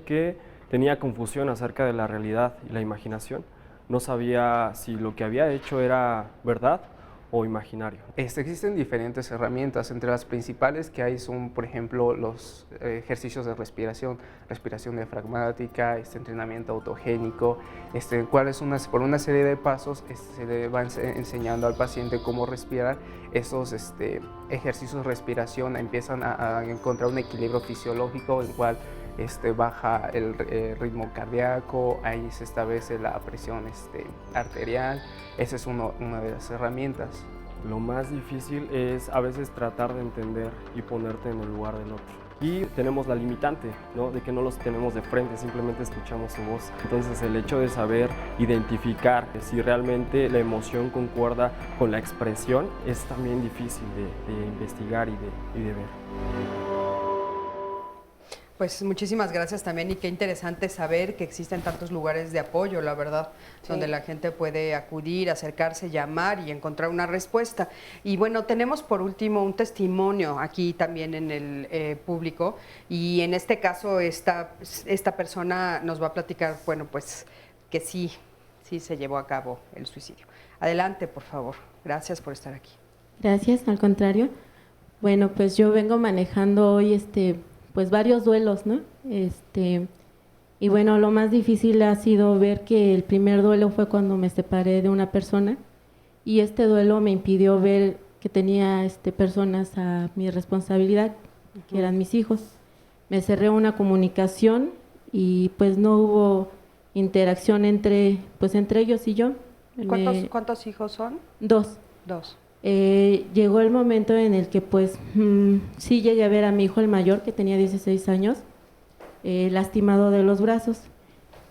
que tenía confusión acerca de la realidad y la imaginación. No sabía si lo que había hecho era verdad o imaginario. Existen diferentes herramientas, entre las principales que hay son, por ejemplo, los ejercicios de respiración diafragmática, entrenamiento autogénico, cuáles por una serie de pasos se le va enseñando al paciente cómo respirar. Esos ejercicios de respiración empiezan a encontrar un equilibrio fisiológico en el cual baja el ritmo cardíaco, ahí se establece la presión arterial. Esa es una de las herramientas. Lo más difícil es a veces tratar de entender y ponerte en el lugar del otro. Y tenemos la limitante, ¿no? De que no los tenemos de frente, simplemente escuchamos su voz. Entonces el hecho de saber identificar si realmente la emoción concuerda con la expresión es también difícil de investigar y de ver. Pues muchísimas gracias también y qué interesante saber que existen tantos lugares de apoyo, la verdad, sí, donde la gente puede acudir, acercarse, llamar y encontrar una respuesta. Y bueno, tenemos por último un testimonio aquí también en el público y en este caso esta persona nos va a platicar, bueno, pues que sí se llevó a cabo el suicidio. Adelante, por favor. Gracias por estar aquí. Gracias, al contrario. Bueno, pues yo vengo manejando hoy pues varios duelos, ¿no? Y bueno, lo más difícil ha sido ver que el primer duelo fue cuando me separé de una persona y este duelo me impidió ver que tenía personas a mi responsabilidad, que eran mis hijos. Me cerré una comunicación y pues no hubo interacción entre ellos y yo. ¿Cuántos hijos son? 2. 2. Llegó el momento en el que pues sí llegué a ver a mi hijo el mayor, que tenía 16 años, lastimado de los brazos.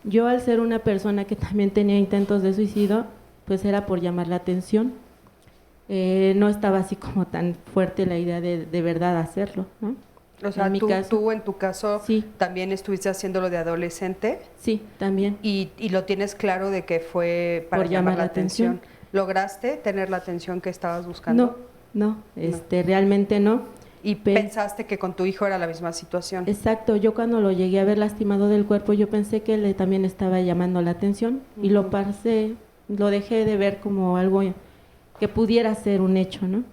Yo, al ser una persona que también tenía intentos de suicidio, pues era por llamar la atención. No estaba así como tan fuerte la idea de verdad hacerlo, ¿no? O sea, tú en tu caso sí, también estuviste haciéndolo de adolescente. Sí, también. Y lo tienes claro de que fue para por llamar la atención. ¿Lograste tener la atención que estabas buscando? No, realmente no. ¿Y pensaste que con tu hijo era la misma situación? Exacto, yo cuando lo llegué a ver lastimado del cuerpo, yo pensé que él también estaba llamando la atención y lo dejé de ver como algo que pudiera ser un hecho, ¿no?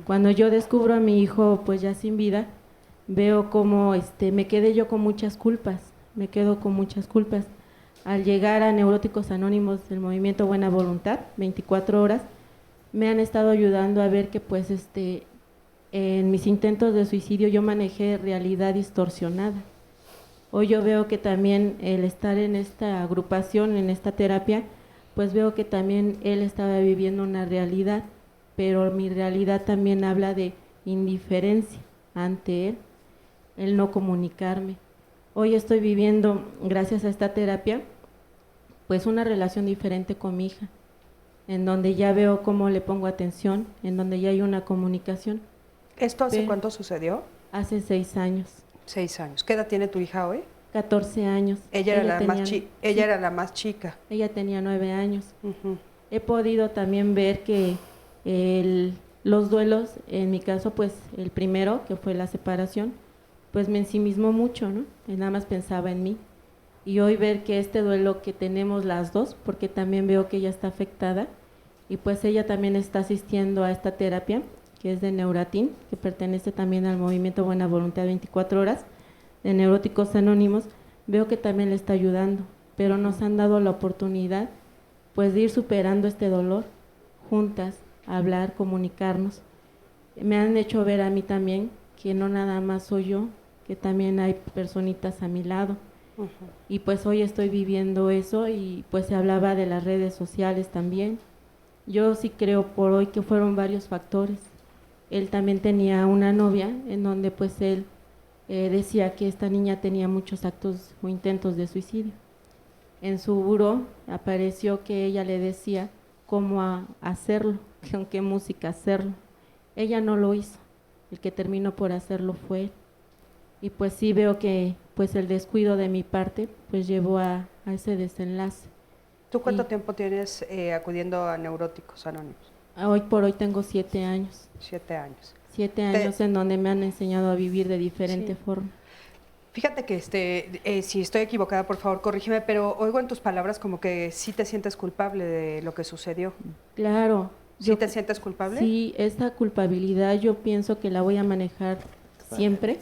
Cuando yo descubro a mi hijo pues ya sin vida, veo como me quedé yo con muchas culpas, Al llegar a Neuróticos Anónimos del Movimiento Buena Voluntad, 24 horas, me han estado ayudando a ver que pues en mis intentos de suicidio yo manejé realidad distorsionada. Hoy yo veo que también el estar en esta agrupación, en esta terapia, pues veo que también él estaba viviendo una realidad, pero mi realidad también habla de indiferencia ante él, el no comunicarme. Hoy estoy viviendo, gracias a esta terapia, pues una relación diferente con mi hija, en donde ya veo cómo le pongo atención, en donde ya hay una comunicación. ¿Esto hace cuánto sucedió? Hace 6 años. 6 años. ¿Qué edad tiene tu hija hoy? 14 años. Ella era la más chica. Ella tenía 9 años. He podido también ver que los duelos, en mi caso, pues el primero, que fue la separación, pues me ensimismó mucho, ¿no? Y nada más pensaba en mí. Y hoy ver que este duelo que tenemos las dos, porque también veo que ella está afectada, y pues ella también está asistiendo a esta terapia, que es de Neuratin, que pertenece también al Movimiento Buena Voluntad 24 horas, de Neuróticos Anónimos, veo que también le está ayudando, pero nos han dado la oportunidad pues de ir superando este dolor, juntas, hablar, comunicarnos. Me han hecho ver a mí también que no nada más soy yo, que también hay personitas a mi lado. Y pues hoy estoy viviendo eso y pues se hablaba de las redes sociales también. Yo sí creo por hoy que fueron varios factores. Él también tenía una novia en donde pues él decía que esta niña tenía muchos actos o intentos de suicidio. En su buró apareció que ella le decía cómo hacerlo, con qué música hacerlo. Ella no lo hizo, el que terminó por hacerlo fue él. Y pues sí veo que pues el descuido de mi parte pues llevó a ese desenlace. ¿Tú cuánto tiempo tienes acudiendo a Neuróticos Anónimos? Hoy por hoy tengo 7 años. 7 años. 7 años en donde me han enseñado a vivir de diferente forma. Fíjate que si estoy equivocada, por favor, corrígeme, pero oigo en tus palabras como que sí te sientes culpable de lo que sucedió. Claro, ¿Sí te sientes culpable? Sí, esta culpabilidad yo pienso que la voy a manejar siempre,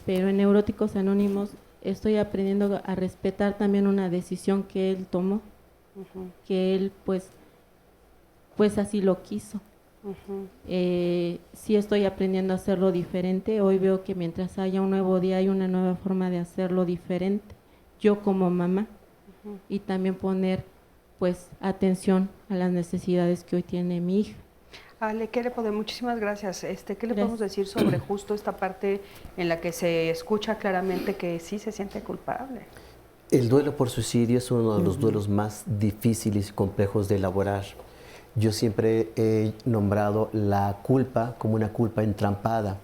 pero en Neuróticos Anónimos estoy aprendiendo a respetar también una decisión que él tomó, que él pues así lo quiso. Sí estoy aprendiendo a hacerlo diferente. Hoy veo que mientras haya un nuevo día hay una nueva forma de hacerlo diferente, yo como mamá, y también poner pues atención a las necesidades que hoy tiene mi hija. Ale, muchísimas gracias. ¿Qué le podemos decir sobre justo esta parte en la que se escucha claramente que sí se siente culpable? El duelo por suicidio es uno de los duelos más difíciles y complejos de elaborar. Yo siempre he nombrado la culpa como una culpa entrampada.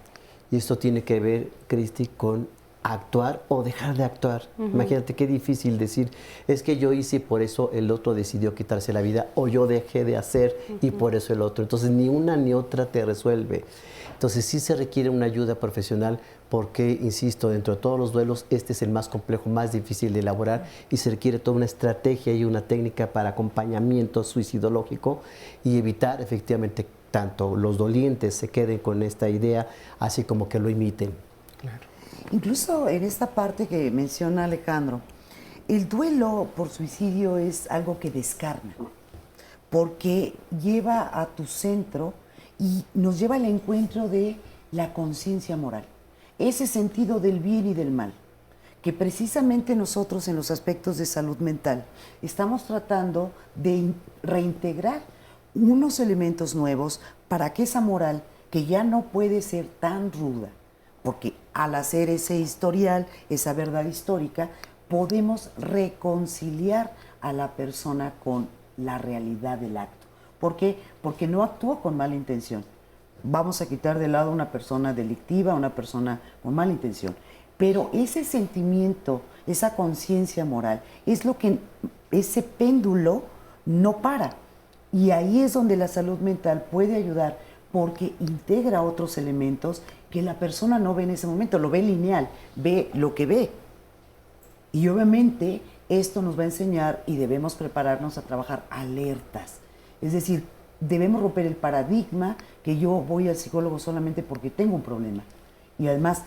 Y esto tiene que ver, Cristi, con actuar o dejar de actuar. Imagínate qué difícil decir, es que yo hice y por eso el otro decidió quitarse la vida, o yo dejé de hacer y por eso el otro. Entonces ni una ni otra te resuelve. Entonces sí se requiere una ayuda profesional porque, insisto, dentro de todos los duelos este es el más complejo, más difícil de elaborar y se requiere toda una estrategia y una técnica para acompañamiento suicidológico y evitar efectivamente tanto los dolientes se queden con esta idea así como que lo imiten. Claro. Incluso en esta parte que menciona Alejandro, el duelo por suicidio es algo que descarna, porque lleva a tu centro y nos lleva al encuentro de la conciencia moral, ese sentido del bien y del mal, que precisamente nosotros en los aspectos de salud mental estamos tratando de reintegrar unos elementos nuevos para que esa moral, que ya no puede ser tan ruda, porque al hacer ese historial, esa verdad histórica, podemos reconciliar a la persona con la realidad del acto. ¿Por qué? Porque no actuó con mala intención. Vamos a quitar de lado a una persona delictiva, a una persona con mala intención. Pero ese sentimiento, esa conciencia moral, es lo que ese péndulo no para. Y ahí es donde la salud mental puede ayudar, porque integra otros elementos que la persona no ve en ese momento, lo ve lineal, ve lo que ve. Y obviamente esto nos va a enseñar y debemos prepararnos a trabajar alertas. Es decir, debemos romper el paradigma que yo voy al psicólogo solamente porque tengo un problema. Y además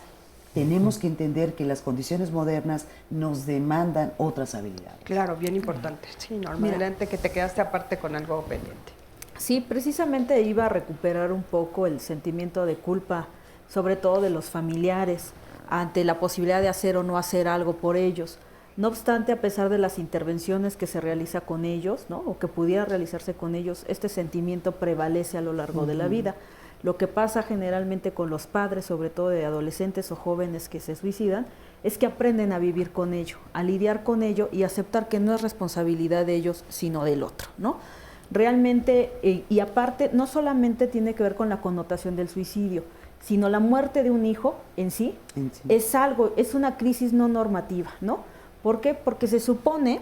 tenemos que entender que las condiciones modernas nos demandan otras habilidades. Claro, bien importante. Sí, normalmente que te quedaste aparte con algo pendiente. Sí, precisamente iba a recuperar un poco el sentimiento de culpa, sobre todo de los familiares, ante la posibilidad de hacer o no hacer algo por ellos. No obstante, a pesar de las intervenciones que se realiza con ellos, ¿no?, o que pudiera realizarse con ellos, este sentimiento prevalece a lo largo de la vida. Lo que pasa generalmente con los padres, sobre todo de adolescentes o jóvenes que se suicidan, es que aprenden a vivir con ello, a lidiar con ello y aceptar que no es responsabilidad de ellos, sino del otro, ¿no? Realmente, y aparte, no solamente tiene que ver con la connotación del suicidio, sino la muerte de un hijo en sí. Es algo, es una crisis no normativa, ¿no? ¿Por qué? Porque se supone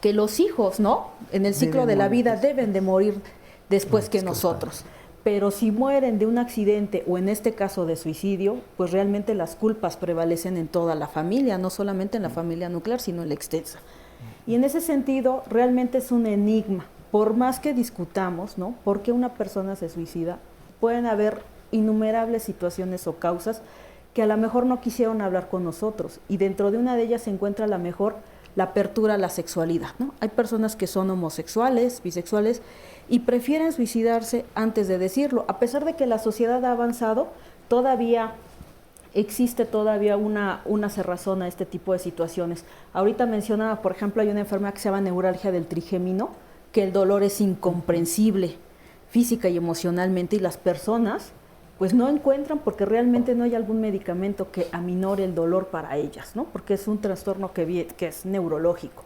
que los hijos, ¿no?, en el ciclo de la vida deben de morir después que nosotros. Pero si mueren de un accidente o en este caso de suicidio, pues realmente las culpas prevalecen en toda la familia, no solamente en la familia nuclear, sino en la extensa. Y en ese sentido, realmente es un enigma. Por más que discutamos, ¿no?, por qué una persona se suicida, pueden haber innumerables situaciones o causas que a lo mejor no quisieron hablar con nosotros, y dentro de una de ellas se encuentra a lo mejor la apertura a la sexualidad, ¿no? Hay personas que son homosexuales, bisexuales, y prefieren suicidarse antes de decirlo. A pesar de que la sociedad ha avanzado, todavía existe una cerrazón a este tipo de situaciones. Ahorita mencionaba, por ejemplo, hay una enfermedad que se llama neuralgia del trigémino, que el dolor es incomprensible física y emocionalmente, y las personas pues no encuentran, porque realmente no hay algún medicamento que aminore el dolor para ellas, ¿no?, porque es un trastorno que es neurológico.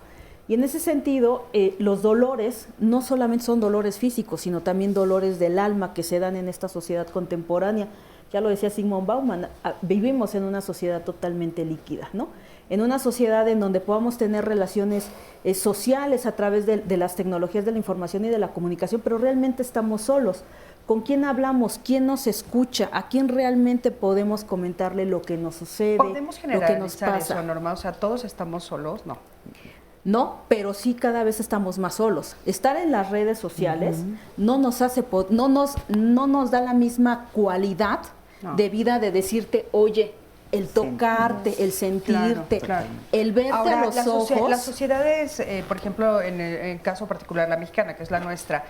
Y en ese sentido, los dolores no solamente son dolores físicos, sino también dolores del alma que se dan en esta sociedad contemporánea. Ya lo decía Zygmunt Bauman, vivimos en una sociedad totalmente líquida, ¿no?, en una sociedad en donde podamos tener relaciones sociales a través de las tecnologías de la información y de la comunicación, pero realmente estamos solos. ¿Con quién hablamos? ¿Quién nos escucha? ¿A quién realmente podemos comentarle lo que nos sucede, ¿Podemos lo que nos generalizar pasa? eso, Norma? O sea, ¿todos estamos solos? No. No, pero sí cada vez estamos más solos. Estar en las redes sociales no nos hace, no nos da la misma cualidad de vida de decirte, oye, el tocarte, el sentirte, el verte Ahora, a los ojos. Las sociedades, por ejemplo, en el caso particular, la mexicana, que es la nuestra,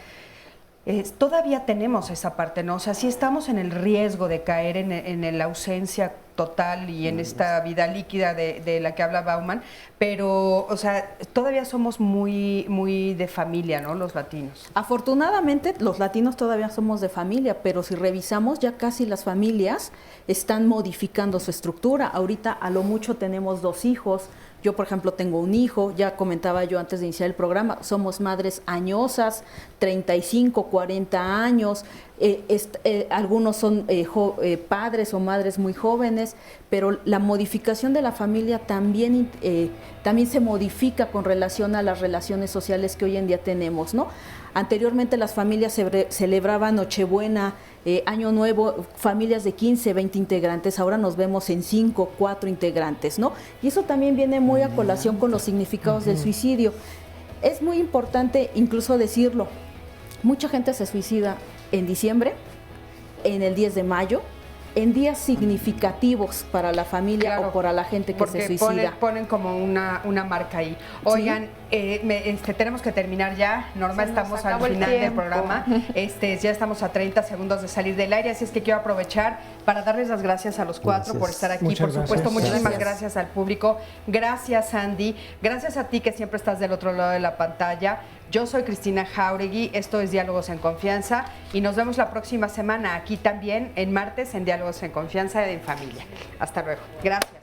todavía tenemos esa parte, ¿no? O sea, sí estamos en el riesgo de caer en la ausencia total y en esta vida líquida de la que habla Bauman, pero, o sea, todavía somos muy de familia, ¿no? Los latinos. Afortunadamente, los latinos todavía somos de familia, pero si revisamos, ya casi las familias están modificando su estructura. Ahorita, a lo mucho, tenemos 2 hijos. Yo, por ejemplo, tengo un hijo, ya comentaba yo antes de iniciar el programa, somos madres añosas, 35, 40 años, algunos son padres o madres muy jóvenes, pero la modificación de la familia también se modifica con relación a las relaciones sociales que hoy en día tenemos, ¿no? Anteriormente las familias celebraban Nochebuena, Año Nuevo, familias de 15, 20 integrantes, ahora nos vemos en 5, 4 integrantes, ¿no? Y eso también viene muy a colación con los significados del suicidio. Es muy importante incluso decirlo, mucha gente se suicida en diciembre, en el 10 de mayo, en días significativos para la familia o para la gente que se suicida. Ponen como una marca ahí. Oigan, tenemos que terminar ya. Norma, estamos al final del programa. Ya estamos a 30 segundos de salir del aire, así es que quiero aprovechar para darles las gracias a los 4 por estar aquí. Por supuesto, muchísimas gracias al público. Gracias, Andy. Gracias a ti que siempre estás del otro lado de la pantalla. Yo soy Cristina Jauregui, esto es Diálogos en Confianza y nos vemos la próxima semana aquí también en martes en Diálogos en Confianza en Familia. Hasta luego. Gracias.